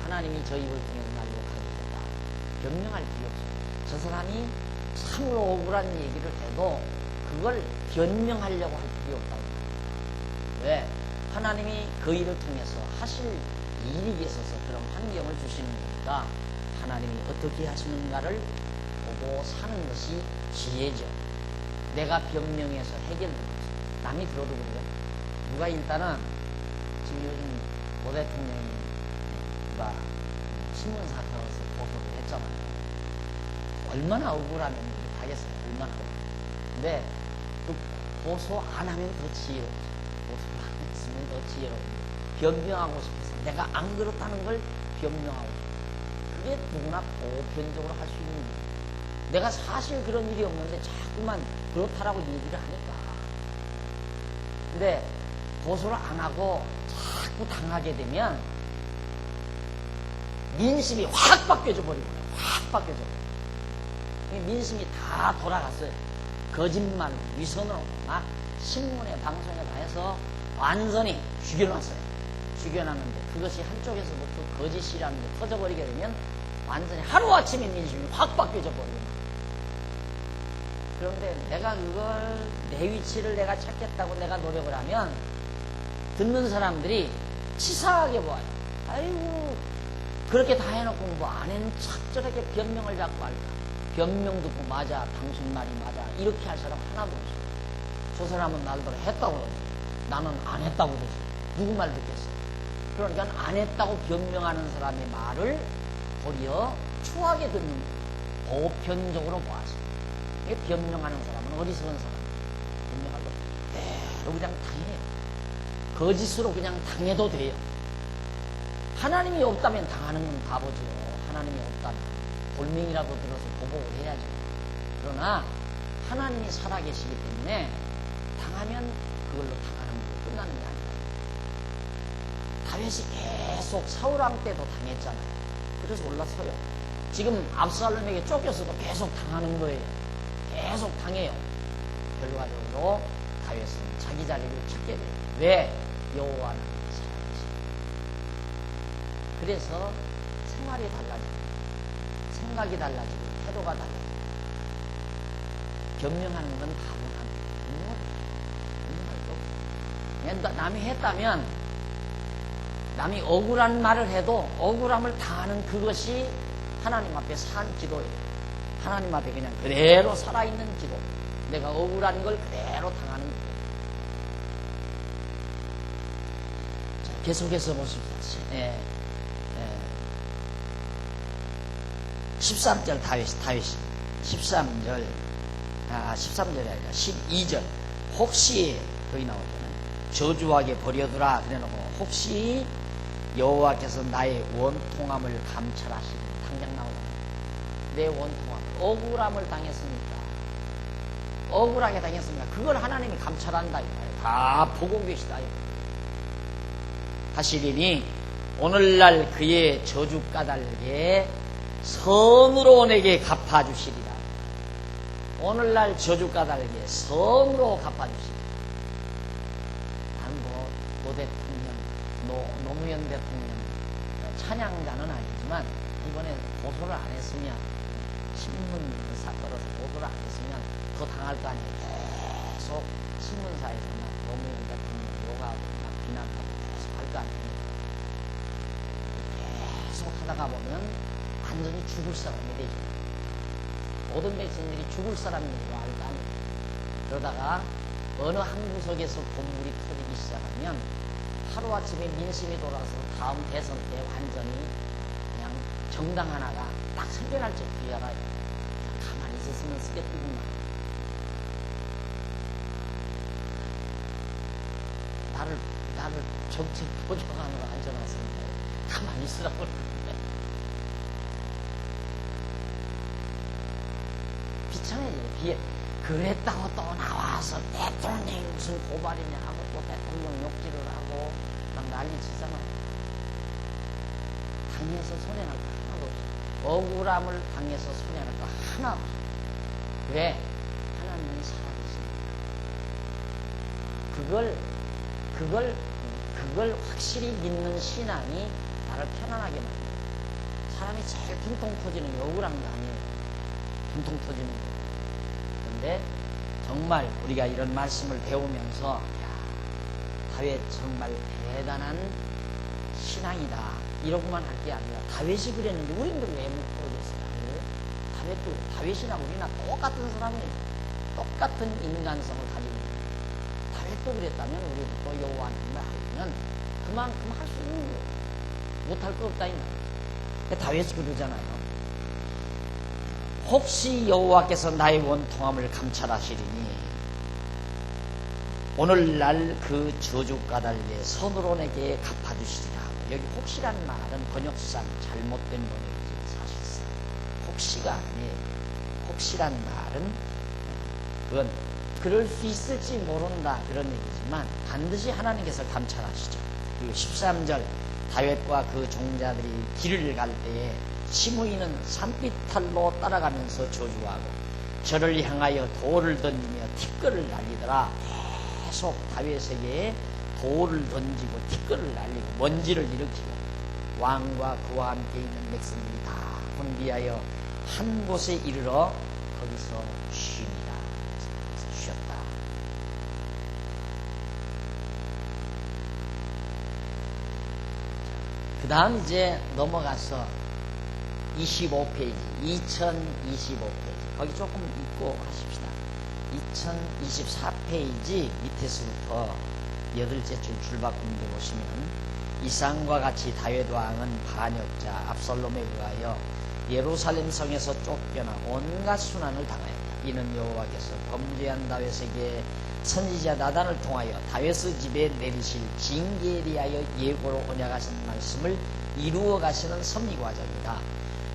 하나님이 저 입을 통해서 나를 욕하겠다. 변명할 필요 없어요. 저 사람이 참으로 억울한 얘기를 해도 그걸 변명하려고 할 필요 없다고 말합니다. 왜? 하나님이 그 일을 통해서 하실 일이 있어서 그런 환경을 주시는 거니까 하나님이 어떻게 하시는가를 보고 사는 것이 지혜죠. 내가 변명해서 해결되는 거죠. 남이 들어도 그래요. 누가 일단은 지금 요즘 모 대통령이 신문사태로서 보도를 했잖아요. 얼마나 억울하면 하겠어요. 얼마나 억울해요. 근데 그 고소 안 하면 더 지혜롭죠. 고소를 안 했으면 더 지혜롭고 변명하고 싶어서 내가 안 그렇다는 걸 변명하고 싶어요. 그게 누구나 보편적으로 할 수 있는 일이에요. 내가 사실 그런 일이 없는데 자꾸만 그렇다라고 얘기를 하니까. 근데 고소를 안 하고 자꾸 당하게 되면 민심이 확 바뀌어져 버리고요. 확 바뀌어져 버려요. 민심이 다 돌아갔어요. 거짓말, 위선으로 막 신문에 방송에 다 해서 완전히 죽여놨어요. 죽여놨는데 그것이 한쪽에서부터 거짓이라는 게 터져버리게 되면 완전히 하루아침에 민심이 확 바뀌어져 버려요. 그런데 내가 그걸 내 위치를 내가 찾겠다고 내가 노력을 하면 듣는 사람들이 치사하게 보아요. 아이고 그렇게 다 해놓고 뭐 안 했는 척 저렇게 변명을 자꾸 할까. 변명 듣고 맞아 당신 말이 맞아 이렇게 할 사람 하나도 없어요. 저 사람은 날더러 했다고 그러지 나는 안 했다고 그러지 누구 말 듣겠어. 그러니까 안 했다고 변명하는 사람의 말을 도리어 추하게 듣는 보편적으로 모아서. 변명하는 사람은 어리석은 사람. 변명하고 그대로 그냥 당해요. 거짓으로 그냥 당해도 돼요. 하나님이 없다면 당하는 건 바보죠. 하나님이 없다면 돌멩이라도 들어서 보복을 해야죠. 그러나 하나님이 살아계시기 때문에 당하면 그걸로 당하는 거 끝나는 게 아니다. 다윗이 계속 사울왕 때도 당했잖아요. 그래서 올라서요. 지금 압살롬에게 쫓겨서도 계속 당하는 거예요. 계속 당해요. 결과적으로 다윗은 자기 자리를 찾게 돼요. 왜? 여호와는 살아계시다. 그래서 생활이 달라지고 생각이 달라지고 태도가 달라지고 변명하는 건 다분합니다. 변명할 거 남이 했다면 남이 억울한 말을 해도 억울함을 당하는 그것이 하나님 앞에 산 기도예요. 하나님 앞에 그냥 그대로 살아있는 기도. 내가 억울한 걸 그대로 당하는 기도. 자, 계속해서 보십시오. 13절 다윗 13절 13절이 아니라 12절 혹시 거기 나오잖아요. 저주하게 버려두라 그래놓고 혹시 여호와께서 나의 원통함을 감찰하시니 당장 나오잖아요. 내 원통함 억울함을 당했습니까? 억울하게 당했습니까? 그걸 하나님이 감찰한다 이거예요. 다 보고 계시다 이거예요. 하시리니 오늘날 그의 저주 까닭에 선으로 내게 갚아주시리라. 오늘날 저주 까닭에 선으로 갚아주시리라. 난 노 대통령, 노무현 대통령 찬양자는 아니지만 이번에 고소를 안 했으면 신문사 걸어서 고소를 안 했으면 더 당할 거 아니에요. 계속 신문사에서 막 노무현 대통령 욕하고 막 비난하고 계속 할 거 아니에요. 계속 하다가 보면 완전히 죽을 사람이 되죠. 모든 백성들이 죽을 사람인 줄 알고 아니에요. 그러다가 어느 한 구석에서 본물이 터지기 시작하면 하루아침에 민심이 돌아서 다음 대선 때 완전히 그냥 정당 하나가 딱 생겨날 적이 알아요. 가만히 있었으면 쓰겠구나. 나를 정책 보조관으로 앉혀놨으니까 가만히 있으라고 그러는데 비참해지네. 그랬다고 또 나와서 대통령이 무슨 고발이냐 하고 또 대통령 욕질을 하고 막 난리 치잖아요. 당해서 손해날 거 하나도 없어. 억울함을 당해서 손해날 거 하나 없어. 왜? 하나님이 살아계십니다. 그걸 확실히 믿는 신앙이 나를 편안하게 만들어요. 사람이 제일 퉁퉁 터지는 게 억울한 거 아니에요. 퉁퉁 터지는 거. 그런데 정말 우리가 이런 말씀을 배우면서 다윗 정말 대단한 신앙이다 이러고만 할 게 아니라 다윗이 그랬는데 우리는 왜 못 그러겠어요? 다윗이나 우리나 똑같은 사람이에요. 똑같은 인간성을 가지고 있어요. 다윗도 그랬다면 우리도 또 여호와 하나님을 알면 그만큼 할 수 있는 거예요. 못할 거 없다 이 말이에요. 다윗이 그러잖아요. 혹시 여호와께서 나의 원통함을 감찰하시리니 오늘날 그 저주 까닭에 선으로 내게 갚아주시리라. 여기 혹시란 말은 번역상 잘못된 번역이죠. 사실상 혹시가 아니에요. 혹시란 말은 그건 그럴 수 있을지 모른다 그런 얘기지만 반드시 하나님께서 감찰하시죠. 그리고 13절 다윗과 그 종자들이 길을 갈 때에 시므이는 산비탈로 따라가면서 저주하고 저를 향하여 돌을 던지며 티끌을 날리더라. 계속 다윗에게 돌을 던지고 티끌을 날리고 먼지를 일으키고 왕과 그와 함께 있는 백성들이 다 혼비하여 한 곳에 이르러 거기서 쉽니다. 쉬었다. 그 다음 이제 넘어가서 25페이지, 2025페이지. 거기 조금 읽고 하십시다. 2024페이지 밑에서부터 8째 줄 줄바꿈 보시면 이상과 같이 다윗 왕은 반역자 압살롬에 의하여 예루살렘 성에서 쫓겨나 온갖 순환을 당하였다. 이는 여호와께서 범죄한 다윗에게 선지자 나단을 통하여 다윗의 집에 내리실 징계에 대하여 예고로 언약하신 말씀을 이루어 가시는 섭리 과정이다.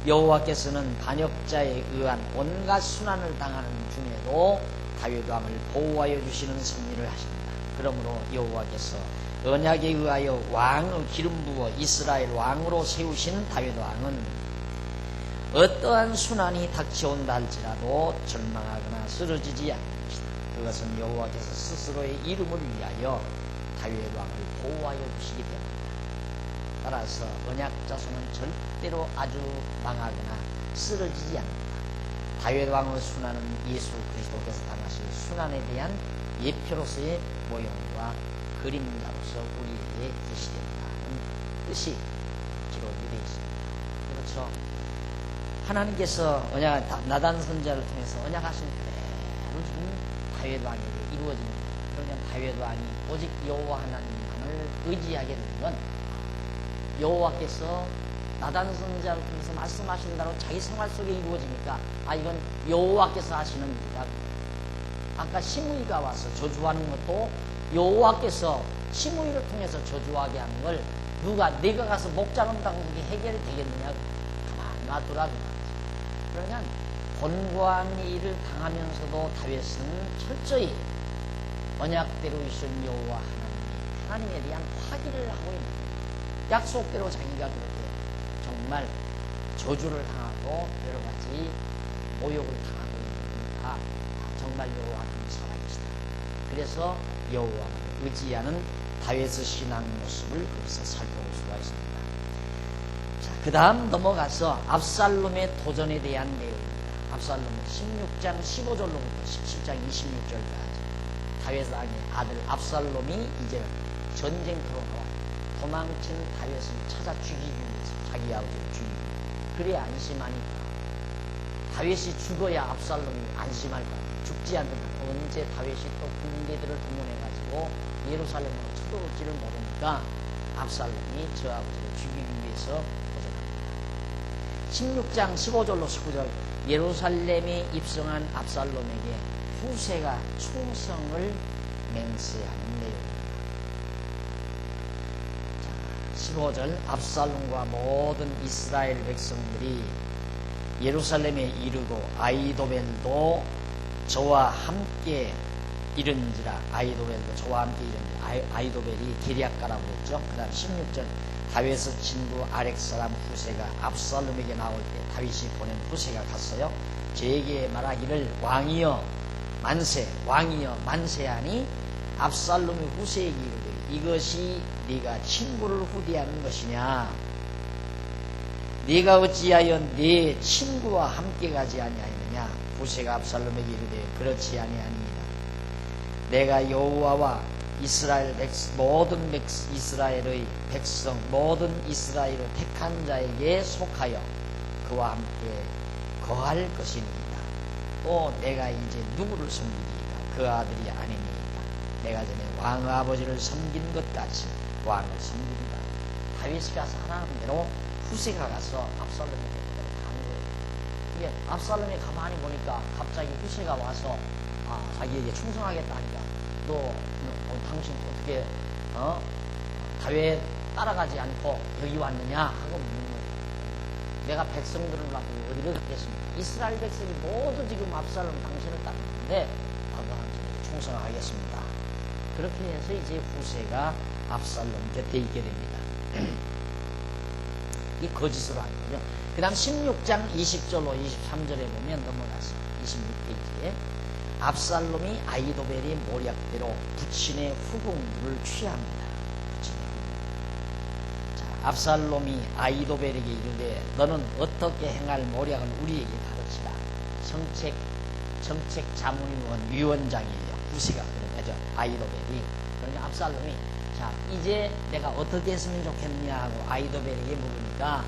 여호와께서는 반역자에 의한 온갖 순환을 당하는 중에도 다윗 왕을 보호하여 주시는 섭리를 하십니다. 그러므로 여호와께서 언약에 의하여 왕의 기름 부어 이스라엘 왕으로 세우신 다윗 왕은 어떠한 순환이 닥쳐온다 할지라도 절망하거나 쓰러지지 않는 것이다. 그것은 여호와께서 스스로의 이름을 위하여 다윗 왕을 보호하여 주시기 때문이다. 따라서 언약 자손은 절대로 아주 망하거나 쓰러지지 않는다. 다윗 왕의 순환은 예수 그리스도께서 당하실 순환에 대한 예표로서의 모형과 그림자로서 우리에게 계시된다는 뜻이 기록이 되어 있습니다. 그렇죠? 하나님께서 나단 선지자를 통해서 언약하신 그대로 지금 다윗 왕에게 이루어집니다. 그러면 다윗 왕이 오직 여호와 하나님만을 의지하게 되는 건 여호와께서 나단 선지자를 통해서 말씀하신 대로 자기 생활 속에 이루어지니까 이건 여호와께서 하시는 일이다. 아까 시므이가 와서 저주하는 것도 여호와께서 시므이를 통해서 저주하게 하는 걸 내가 가서 목자른다고 그게 해결이 되겠느냐? 가만히 놔두라. 그러면 권고한 일을 당하면서도 다윗은 철저히 언약대로 있을 여호와 하나님에 대한 화기를 하고 있는 거예요. 약속대로 자기가 그렇게 정말 저주를 당하고 여러 가지 모욕을 당하고 있으니까 정말 여호와 하나님이 살아계시다. 그래서 여호와를 의지하는 다윗의 신앙 모습을 거기서 살펴볼 수가 있습니다. 자, 그 다음 넘어가서 압살롬의 도전에 대한 내용입니다. 압살롬은 16장 15절로부터 17장 26절까지 다윗 왕의 아들 압살롬이 이제는 전쟁터로 나와 도망친 다윗을 찾아 죽이기 위해서 자기 아버지를 죽이기 위해서 그래 안심하니까 다윗이 죽어야 압살롬이 안심할 거야. 죽지 않으면 언제 다윗이 또 군대들을 동원해가지고 예루살렘으로 쳐들어올지를 모르니까 압살롬이 저 아버지를 죽이기 위해서 도전합니다. 16장 15절로 19절 예루살렘에 입성한 압살롬에게 후세가 충성을 맹세하는 내용입니다. 15절 압살롬과 모든 이스라엘 백성들이 예루살렘에 이르고 아이도벨도 저와 함께 이른지라. 아이도벨도 저와 함께 이른지라. 아이도벨이 기리앗가라고 했죠. 그 다음 16절 다윗의 친구 아렉 사람 후세가 압살롬에게 나올 때 다윗이 보낸 후세가 갔어요. 제게 말하기를 왕이여 만세하니 압살롬이 후세에게 이르되 이것이 네가 친구를 후대하는 것이냐? 네가 어찌하여 네 친구와 함께 가지 아니하느냐? 후세가 압살롬에게 이르되 그렇지 아니하니이다. 내가 여호와와 모든 이스라엘의 백성 모든 이스라엘을 택한 자에게 속하여 그와 함께 거할 것이니이다. 또 내가 이제 누구를 섬기리까? 그 아들이 아니니이다. 내가 전에 왕의 아버지를 섬긴 것 같이 왕을 섬긴다. 다윗이 가서 하나님 대로 후세가 가서 압살롬에게 간 거예요. 이게 압살롬이 가만히 보니까 갑자기 후세가 와서 자기에게 충성하겠다 하니까 당신 어떻게 다윗 따라가지 않고 여기 왔느냐 하고 묻는 거예요. 내가 백성들을 갖고 어디를 갔겠습니까? 이스라엘 백성이 모두 지금 압살롬 당신을 따르는데 나도 당신에게 충성하겠습니다. 그렇게 해서 이제 후세가 압살롬 곁에 있게 됩니다. 이 거짓으로 하는 거죠. 그 다음 16장 20절로 23절에 보면 넘어가서 26페이지에 압살롬이 아이도벨의 모략대로 부친의 후궁들을 취합니다. 자, 압살롬이 아이도벨에게 이르되 너는 어떻게 행할 모략을 우리에게 가르치라. 정책 자문위원 위원장이에요. 후세가 그런 거죠. 아이도벨이. 그러니까 압살롬이 자 이제 내가 어떻게 했으면 좋겠냐 하고 아이도벨에게 물으니까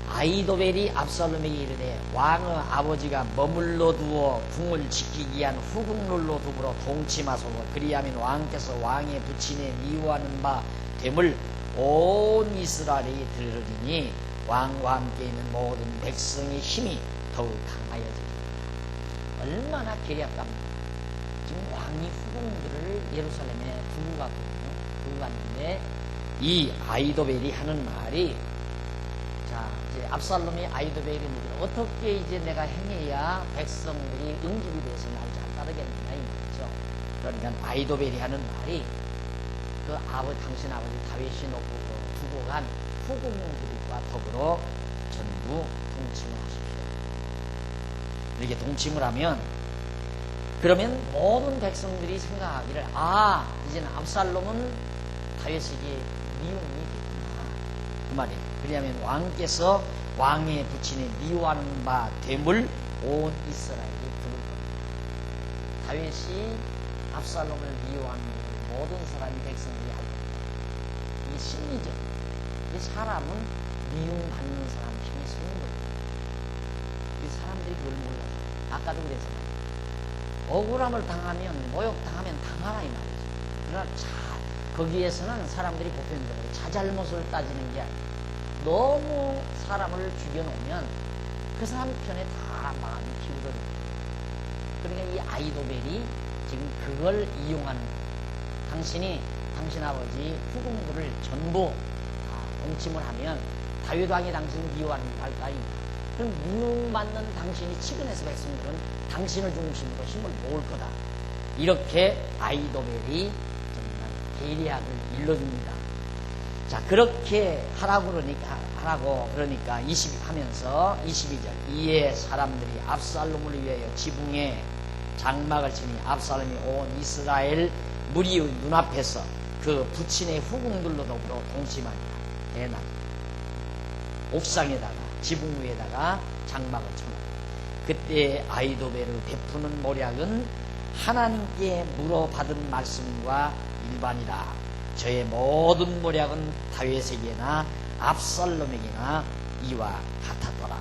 아이도벨이 압살롬에게 이르되 왕의 아버지가 머물러 두어 궁을 지키기 위한 후궁들로 더불어 동침하소서. 그리하면 왕께서 왕의 부친에 미워하는 바 됨을 온 이스라엘이 들으리니 왕과 함께 있는 모든 백성의 힘이 더욱 강하여지리라. 얼마나 계략갑니까? 지금 왕이 후궁들을 예루살렘에 두고 갔거든요. 두고 갔는데 이 아이도벨이 하는 말이, 자, 이제 압살롬이 아이도벨이 묻으라. 어떻게 이제 내가 행해야 백성들이 응집이 돼서 날 잘 따르겠느냐 이 말이죠. 그러니까 아이도벨이 하는 말이, 당신 아버지 다윗이 놓고 두고 간 후궁들과 더불어 전부 동침을 하십시오. 이렇게 동침을 하면, 그러면 모든 백성들이 생각하기를, 이제는 압살롬은 다윗에게 미움이 됐구나 그 말이에요. 왜냐하면 왕께서 왕의 부친에 미워하는 바 됨을 온 이스라엘이 들을 겁니다. 다윗이 압살롬을 미워하는 모든 사람이, 백성들이 알 겁니다. 이게 심리적. 이 사람은 미움받는 사람 힘이 쓰는 거예요. 이 사람들이 그걸 몰라요. 아까도 그랬잖아요. 억울함을 당하면, 모욕당하면 당하라 이 말이죠. 그러나 거기에서는 사람들이 보편적으로 자잘못을 따지는 게 아니에요. 너무 사람을 죽여놓으면 그 사람 편에 다 마음이 기울어져요. 그러니까 이 아이도벨이 지금 그걸 이용하는 거예요. 당신 아버지 후궁들을 전부 다 동침을 하면 다윗 왕이 당신을 미워하는 말까요? 그럼 미움받는 당신이 치근해서 백성들은 당신을 중심으로 힘을 모을 거다. 이렇게 아이도벨이 정말 계략을 일러줍니다. 자, 그렇게 하라고 그러니까 22절 이에 사람들이 압살롬을 위하여 지붕에 장막을 치니 압살롬이 온 이스라엘 무리의 눈앞에서 그 부친의 후궁들로 더불어 동침하니라. 대낮 옥상에다가 지붕 위에다가 장막을 쳐놓고, 그때 아이도벨을 베푸는 모략은 하나님께 물어받은 말씀과 일반이라. 저의 모든 모략은 다윗에게나 압살롬에게나 이와 같았더라.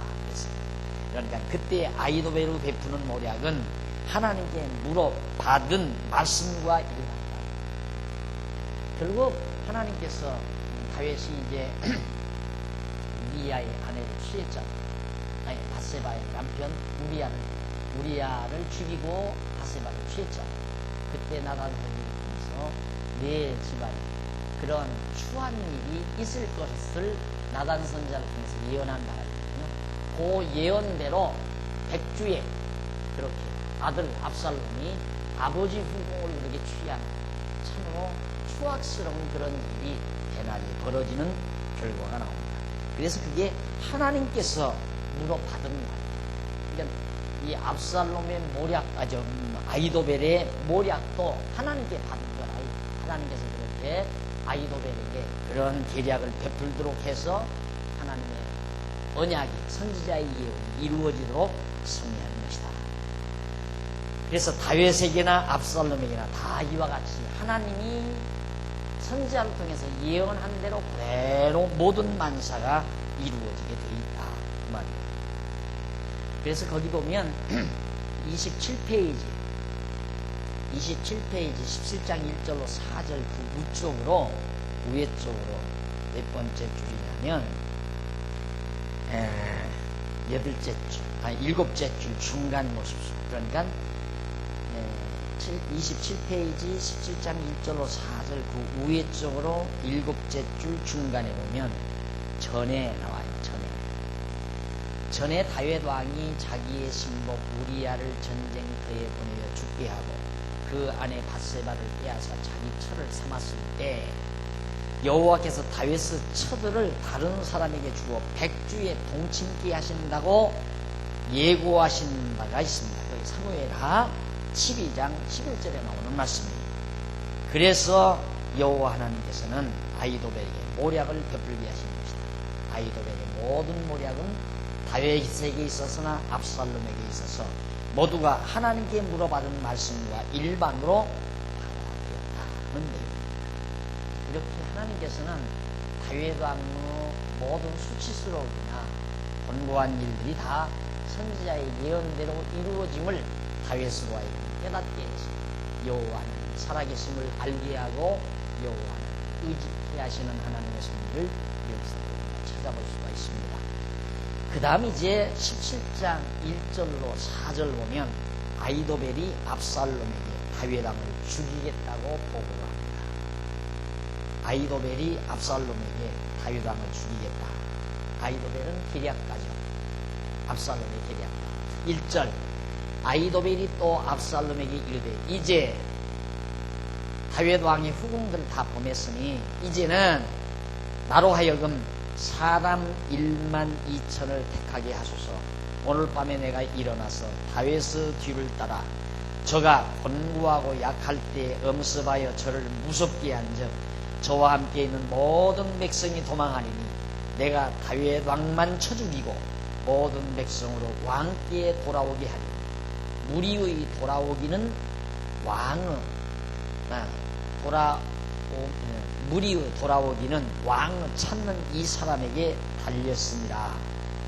그러니까 그때 아이도벨을 베푸는 모략은 하나님께 물어받은 말씀과 일반이다. 결국 하나님께서 다윗이 이제 우리야의 아내를 취했잖아요. 바세바의 남편 우리야를 죽이고 바세바를 취했잖아요. 그때 나단 선지를 통해서 내 집안에 그런 추한 일이 있을 것을 나단 선지자를 통해서 예언한 바가 있거든요. 그 예언대로 백주에 그렇게 아들 압살롬이 아버지 후궁을 그렇게 취한 참으로 추악스러운 그런 일이 대낮에 벌어지는 결과가 나옵니다. 그래서 그게 하나님께서 물어받은 거예요. 그러니까 이 압살롬의 아이도벨의 모략도 하나님께 받은 거라. 하나님께서 그렇게 아이도벨에게 그런 계략을 베풀도록 해서 하나님의 언약이, 선지자의 예언이 이루어지도록 승리하는 것이다. 그래서 다윗에게나 압살롬에게나 다 이와 같이 하나님이 선지자를 통해서 예언한 대로 그대로 모든 만사가 이루어지게 되어 있다. 그 말이에요. 그래서 거기 보면 27페이지 17장 1절로 4절 그 우쪽으로, 위에 쪽으로 몇 번째 줄이냐면 일곱째 줄 중간 모습. 그러니까 27페이지 17장 1절로 4절 그 위에 쪽으로 일곱째 줄 중간에 보면 전에 나와요. 전에 다윗 왕이 자기의 신복 우리야를 전쟁터에 보내어 죽게 하고 그 아내 바세바를 빼앗아 자기 처를 삼았을 때 여호와께서 다윗의 처들을 다른 사람에게 주어 백주에 동침케 하신다고 예고하신 바가 있습니다. 여기 사무엘하 12장 11절에 나오는 말씀입니다. 그래서 여호와 하나님께서는 아이도벨에게 모략을 베풀게 하신 것이다. 아이도벨의 모든 모략은 다윗에게 있어서나 압살롬에게 있어서 모두가 하나님께 물어받은 말씀과 일반으로 되었다는 내용입니다. 이렇게 하나님께서는 다윗 왕의 모든 수치스러우나 권고한 일들이 다 선지자의 예언대로 이루어짐을 다윗으로 하여금 깨닫게 해서 여호와는 살아계심을 알게 하고 여호와는 의지토록 하시는 하나님의 섭리를 여기서 찾아볼 수가 있습니다. 그 다음 이제 17장 1절로 4절 보면 아이도벨이 압살롬에게 다윗 왕을 죽이겠다고 보고를 합니다. 아이도벨이 압살롬에게 다윗 왕을 죽이겠다. 아이도벨은 기럇가죠. 압살롬의 기럇가. 1절 아이도벨이 또 압살롬에게 이르되 이제 다윗 왕의 후궁들을 다 보냈으니 이제는 나로 하여금 사람 1만 2천을 택하게 하소서. 오늘 밤에 내가 일어나서 다윗의 뒤를 따라 저가 곤고하고 약할 때 엄습하여 저를 무섭게 한즉 저와 함께 있는 모든 백성이 도망하리니 내가 다윗 왕만 쳐 죽이고 모든 백성으로 왕께 돌아오게 하리니 무리의 돌아오기는 왕의 무리의 돌아오기는 왕을 찾는 이 사람에게 달렸습니다.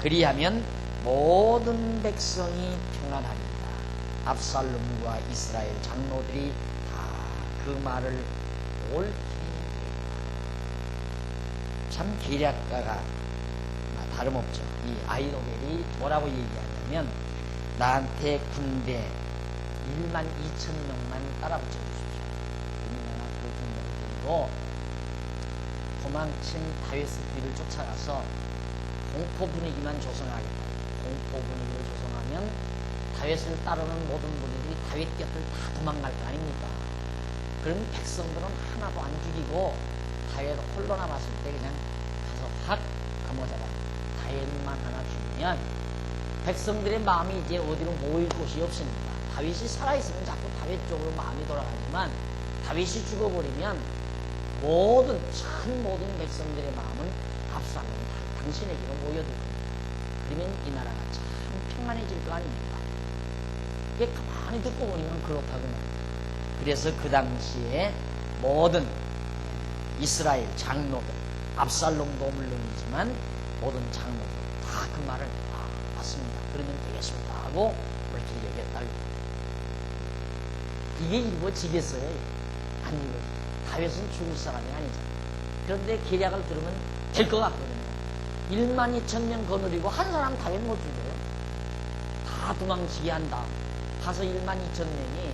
그리하면 모든 백성이 평안하리라. 압살롬과 이스라엘 장로들이 다 그 말을 옳게 참 계략가가 다름없죠. 이 아이도벨이 뭐라고 얘기하냐면 나한테 군대 1만 2천 명만 따라붙여 주십시오. 우리나라 그 군대를 데리고 도망친 다윗의 뒤를 쫓아가서 공포 분위기만 조성하겠다. 공포 분위기를 조성하면 다윗을 따르는 모든 분들이 다윗 곁을 다 도망갈 거 아닙니까? 그럼 백성들은 하나도 안 죽이고 다윗 홀로 남았을 때 그냥 가서 확 감아잡아 다윗만 하나 죽이면 백성들의 마음이 이제 어디로 모일 곳이 없으니까 다윗이 살아있으면 자꾸 다윗 쪽으로 마음이 돌아가지만 다윗이 죽어버리면 모든 백성들의 마음은 압살롬 당신에게로 모여들 겁니다. 그러면 이 나라가 참 평안해질 거 아닙니까? 이게 가만히 듣고 보니까 그렇다고 말입니다. 그래서 그 당시에 모든 이스라엘 장로들, 압살롬도 물론이지만 모든 장로들 다 그 말을 맞습니다. 그러면 되겠습니다 하고 그렇게 얘기했다고. 이게 이루어지겠어요? 안 이루어져요. 다윗은 죽을 사람이 아니잖아요. 그런데 계략을 들으면 될 것 같거든요. 1만 2천 명 거느리고 한 사람 다윗 못 죽여요. 다 도망치게 한 다음 가서 1만 2천 명이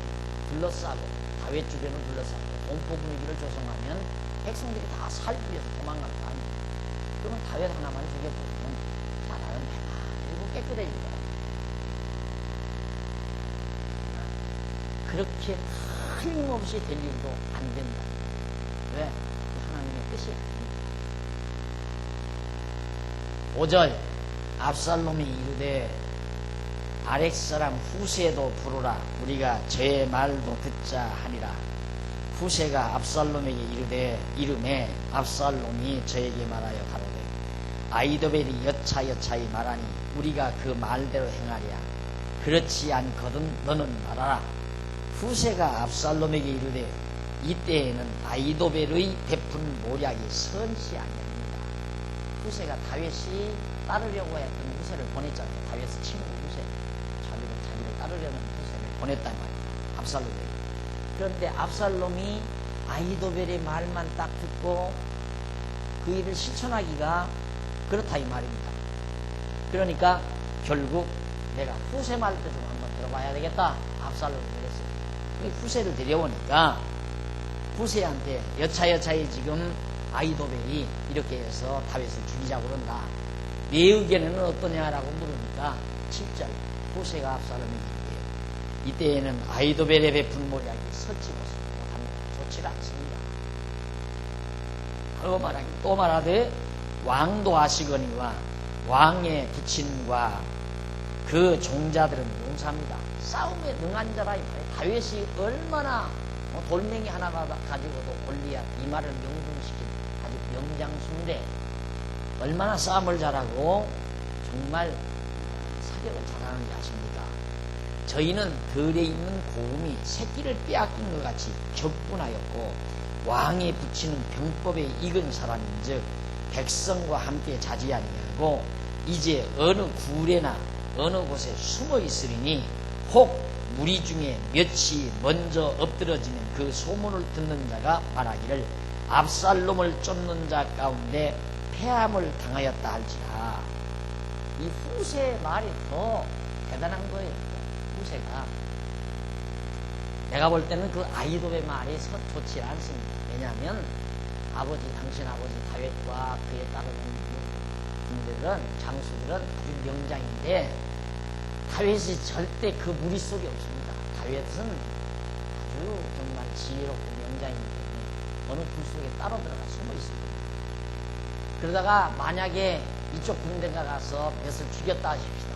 둘러싸고 다윗 주변을 둘러싸고 공포 분위기를 조성하면 백성들이 다 살기 위해서 도망갈 거 아니에요. 그러면 다윗 하나만 죽여버리면 나라는 대단히 깨끗해집니다. 그렇게 틀림없이 될 일도 안 된다. 왜? 하나님의 뜻이 아닙니다. 5절 압살롬이 이르되 아렉 사람 후세도 부르라. 우리가 저의 말도 듣자 하니라. 후세가 압살롬에게 이르매 압살롬이 저에게 말하여 가로되 아이도벨이 여차여차히 말하니 우리가 그 말대로 행하랴. 그렇지 않거든 너는 말하라. 후세가 압살롬에게 이르되 이때에는 아이도벨의 베푼 모략이 선치 아니합니다. 후세가 다윗이 따르려고 했던 후세를 보냈잖아요. 다윗의 친구 후세, 자기를 따르려는 후세를 보냈단 말이에요. 압살롬에게. 그런데 압살롬이 아이도벨의 말만 딱 듣고 그 일을 실천하기가 그렇다 이 말입니다. 그러니까 결국 내가 후세 말도 좀 한번 들어봐야 되겠다. 압살롬이 그랬어요. 후세를 데려오니까 후세한테 여차여차히 지금 아이도벨이 이렇게 해서 다윗을 죽이자고 그런다. 내 의견은 어떠냐라고 물으니까 7절 후세가 압살롬에게 이때에는 아이도벨의 베푼 모략이 서치 못합니다. 좋지 않습니다. 또 말하되 왕도 하시거니와 왕의 부친과 그 종자들은 용사입니다. 싸움에 능한 자라 이 말이에요. 다윗이 얼마나 돌멩이 하나 가지고도 골리앗 이 말을 명중시킨 아주 명장수인데 얼마나 싸움을 잘하고 정말 사격을 잘하는지 아십니까? 저희는 들에 있는 고음이 새끼를 빼앗긴 것 같이 격분하였고 왕에 붙이는 병법에 익은 사람인즉 백성과 함께 자지 아니하고 이제 어느 굴에나 어느 곳에 숨어 있으리니 혹 무리 중에 몇이 먼저 엎드러지는 그 소문을 듣는 자가 말하기를 압살롬을 쫓는 자 가운데 패함을 당하였다 할지라. 이 후세의 말이 더 대단한 거예요. 후세가. 내가 볼 때는 그 아이돔의 말이 좋지 않습니다. 왜냐하면 당신 아버지 다윗과 그에 따르는 군대들은, 장수들은 아주 명장인데 다윗이 절대 그 무리 속에 없습니다. 다윗은 아주 정말 지혜롭고 명장이기 때문에 어느 굴 속에 따로 들어가 숨어 있습니다. 그러다가 만약에 이쪽 군대가 가서 몇을 죽였다 하십시다.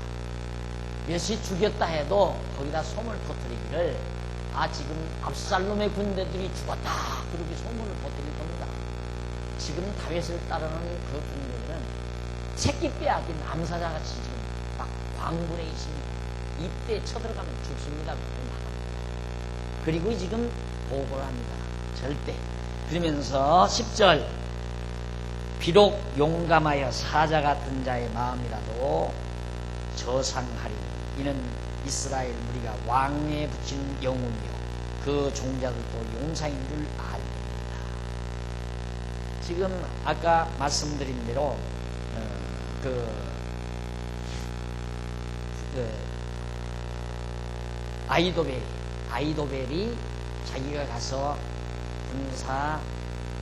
몇이 죽였다 해도 거기다 소문을 퍼뜨리기를 지금 압살롬의 군대들이 죽었다, 그렇게 소문을 퍼뜨릴 겁니다. 지금 다윗을 따르는 그 군대들은 새끼 빼앗긴 암사자같이 지금 막 광분에 있습니다. 이때 쳐들어가면 죽습니다. 그리고 지금 보고를 합니다. 절대. 그러면서 10절, 비록 용감하여 사자 같은 자의 마음이라도 저상하리. 이는 이스라엘 무리가 왕에 붙인 영웅이요 그 종자들도 용사인 줄 알립니다. 지금 아까 말씀드린 대로 아이도벨이 자기가 가서 군사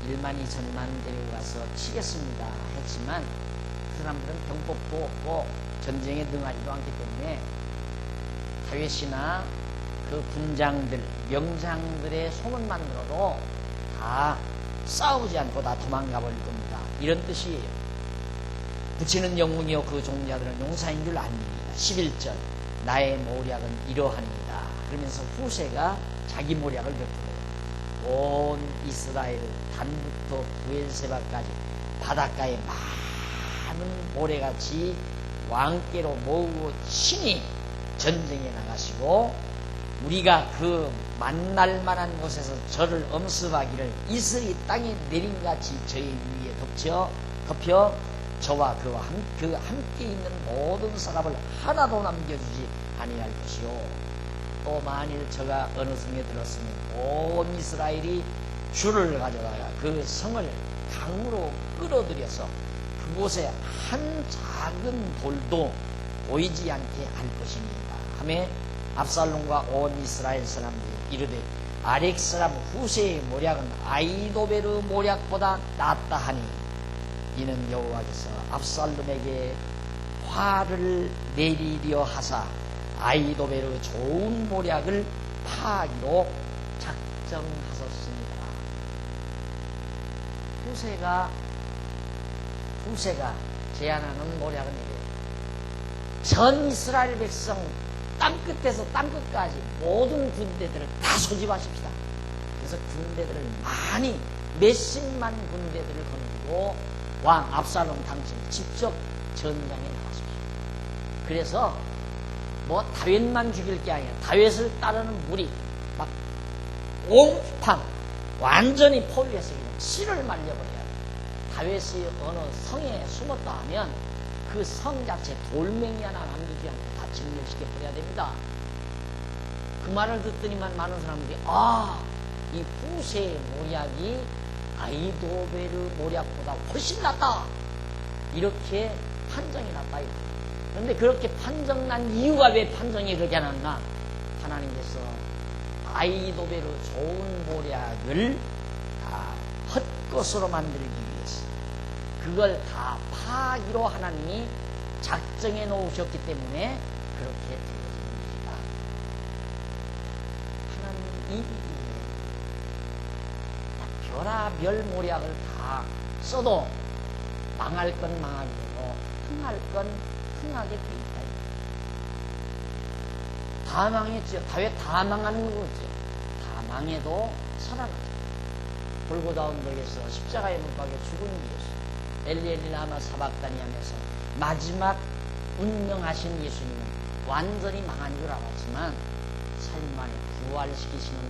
1만 2천만 데리고 가서 치겠습니다 했지만 그 사람들은 병법도 없고 전쟁에 능하지도 않기 때문에 다윗이나 그 군장들, 명장들의 소문만 들어도 다 싸우지 않고 다 도망가 버릴 겁니다. 이런 뜻이에요. 붙이는 영웅이요 그 종자들은 용사인 줄 압니다. 11절, 나의 모략은 이러하니이다. 그러면서 후세가 자기 모략을 베풀어요. 온 이스라엘을 단부터 부엘세바까지 바닷가에 많은 모래같이 왕께로 모으고 친히 전쟁에 나가시고 우리가 그 만날 만한 곳에서 저를 엄습하기를 이슬이 땅에 내린같이 저희 위에 덮여 저와 그와 함께 있는 모든 사람을 하나도 남겨주지 아니할 것이요. 또 만일 저가 어느 성에 들었으면 온 이스라엘이 줄을 가져다가 그 성을 강으로 끌어들여서 그곳에 한 작은 돌도 보이지 않게 할 것입니다. 하며 압살롬과 온 이스라엘 사람들이 이르되 아렉 사람 후세의 모략은 아이도베르 모략보다 낫다 하니 이는 여호와께서 압살롬에게 화를 내리려 하사 아이도베르 좋은 모략을 파하기로 작정하셨습니다. 후세가 제안하는 모략은 이래요. 전 이스라엘 백성 땅끝에서 땅끝까지 모든 군대들을 다 소집하십시다. 그래서 군대들을 많이 몇십만 군대들을 거느리고 왕 압살롬 당신 직접 전장에 나가십시오. 그래서 다윗만 죽일 게 아니라 다윗을 따르는 무리 막 옹팡 완전히 포위해서 씨를 말려버려야 돼요. 다윗이 어느 성에 숨었다 하면 그 성 자체 돌멩이 하나 남기지 않고 다 진멸시켜버려야 됩니다. 그 말을 듣더니만 많은 사람들이 이 후세의 모략이 아이도베르 모략보다 훨씬 낫다 이렇게 판정이 났다. 그런데 그렇게 판정난 이유가 왜 판정이 그렇게 났나? 하나님께서 아이도베르 좋은 모략을 다 헛것으로 만들기 위해서 그걸 다 파기로 하나님이 작정해 놓으셨기 때문에 그렇게 되어집니다. 하나님 별하별 모략을 다 써도 망할 건 망하게 되고 흥할 건 흥하게 돼 있다. 다 망했죠. 다윗 다 망하는 거죠. 다 망해도 살아나죠. 골고다 언덕에서 십자가에 못 박혀 죽은 예수, 엘리엘리 라마 사박다니 하면서 마지막 운명하신 예수님은 완전히 망한 줄 알았지만 삶 만에 부활시키시는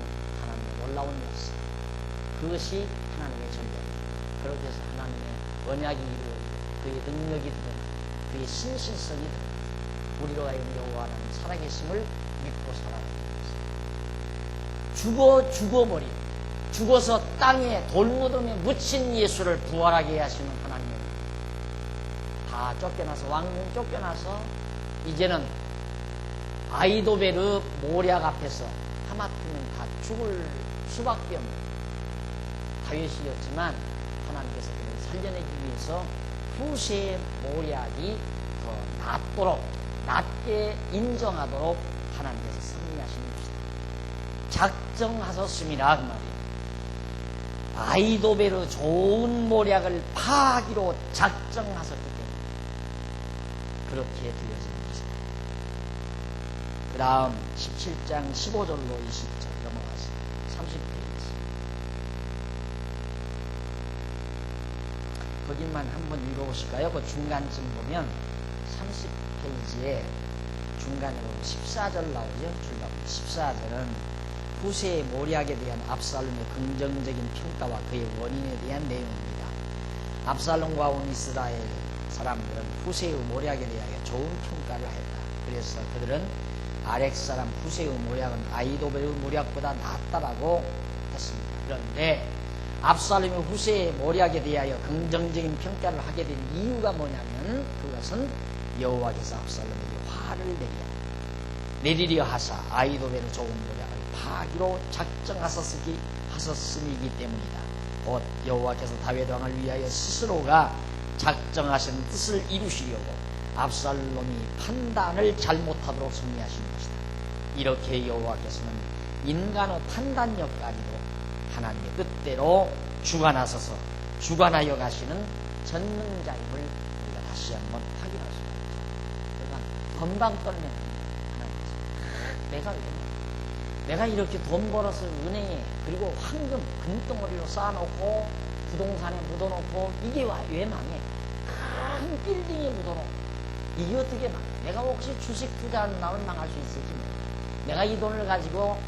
하나님의 놀라운 역사, 그것이 하나님의 전략입니다. 그렇게 해서 하나님의 언약이 이루어지고 그의 능력이 드러나고 그의 신실성이 드러나고 우리로 하여금 여호와 하나님 살아계심을 믿고 살아가는 것입니다. 죽어버린 죽어서 땅에 돌무덤에 묻힌 예수를 부활하게 하시는 하나님입니다. 다 쫓겨나서, 왕궁 쫓겨나서 이제는 아이도베르 모략 앞에서 하마터면 다 죽을 수밖에 없는 다윗이었지만 하나님께서 그를 살려내기 위해서 후세의 모략이 더 낫도록, 낮게 인정하도록 하나님께서 승리하신 것이다. 작정하셨습니다. 그 말이에요. 아이도베르 좋은 모략을 파하기로 작정하셨기 때문에 그렇게 되어진 것이다. 그 다음 17장 15절로 20절 넘어가서 30페이지. 거기만 한번 읽어보실까요? 그 중간쯤 보면 30페이지에 중간으로 14절 나오죠. 14절은 후세의 모략에 대한 압살롬의 긍정적인 평가와 그의 원인에 대한 내용입니다. 압살롬과 온 이스라엘 사람들은 후세의 모략에 대하여 좋은 평가를 했다. 그래서 그들은 아렉 사람 후세의 모략은 아이도베르 모략보다 낫다라고 했습니다. 그런데 압살롬이 후세의 모략에 대하여 긍정적인 평가를 하게 된 이유가 뭐냐면 그것은 여호와께서 압살롬에게 화를 내리려 하사 아이도베르 좋은 모략을 파하기로 작정하셨음이기 때문이다. 곧 여호와께서 다윗 왕을 위하여 스스로가 작정하신 뜻을 이루시려고 압살롬이 판단을 잘못하도록 승리하신 것이다. 이렇게 여호와께서는 인간의 판단력까지도 하나님의 뜻대로 주관하셔서 주관하여 가시는 전능자임을 우리가 다시 한번 확인할 수가 있다. 그러니까 건방 떨면 하나님께서 내가 이렇게 돈 벌어서 은행에 그리고 황금 금덩어리로 쌓아놓고 부동산에 묻어놓고 이게 왜 망해? 큰 빌딩에 묻어놓고 이게 어떻게 망해? 내가 혹시 주식 투자하는 나면 망할 수 있을지 모르겠다. 내가 이 돈을 가지고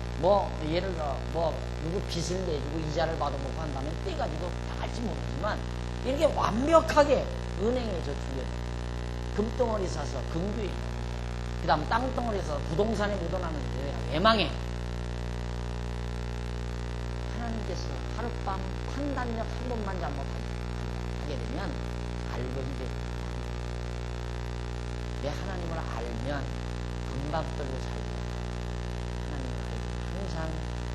예를 들어 누구 빚을 내주고 이자를 받아먹고 한다면 떼가지고 다 할지 모르지만 이렇게 완벽하게 은행에 저축해 금덩어리 사서 금괴에 그 다음 땅덩어리 사서 부동산에 묻어놨는데 왜 망해? 하나님께서 하룻밤 판단력 한 번만 잘못하게 되면 알거리 됩니다. 내 하나님을 알면 금방 떨고 살고 하나님을 알고 항상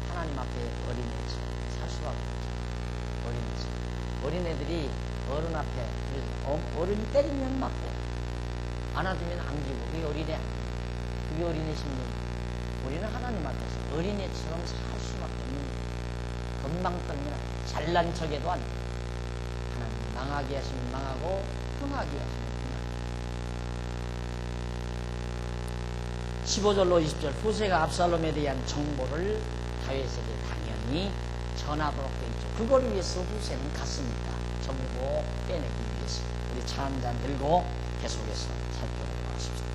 하나님 앞에 어린애처럼 살 수밖에 없죠. 어린애처럼. 어린애들이 어른 앞에 어른이 때리면 맞고 안아주면 안기고 그게 어린애 아니에요. 그게 어린애 심리. 우리는 하나님 앞에서 어린애처럼 살 수밖에 없는 거예요. 금방 떨면 잘난 척해도 안 돼요. 하나님 망하게 하시면 망하고 흥하게 하시면 흥하게. 15절로 20절 후세가 압살롬에 대한 정보를 다윗에게 당연히 전하도록 되어 있죠. 그걸 위해서 후세는 갔습니다. 정보 빼내기 위해서. 우리 차 한잔 들고 계속해서 살펴보도록 하십시오.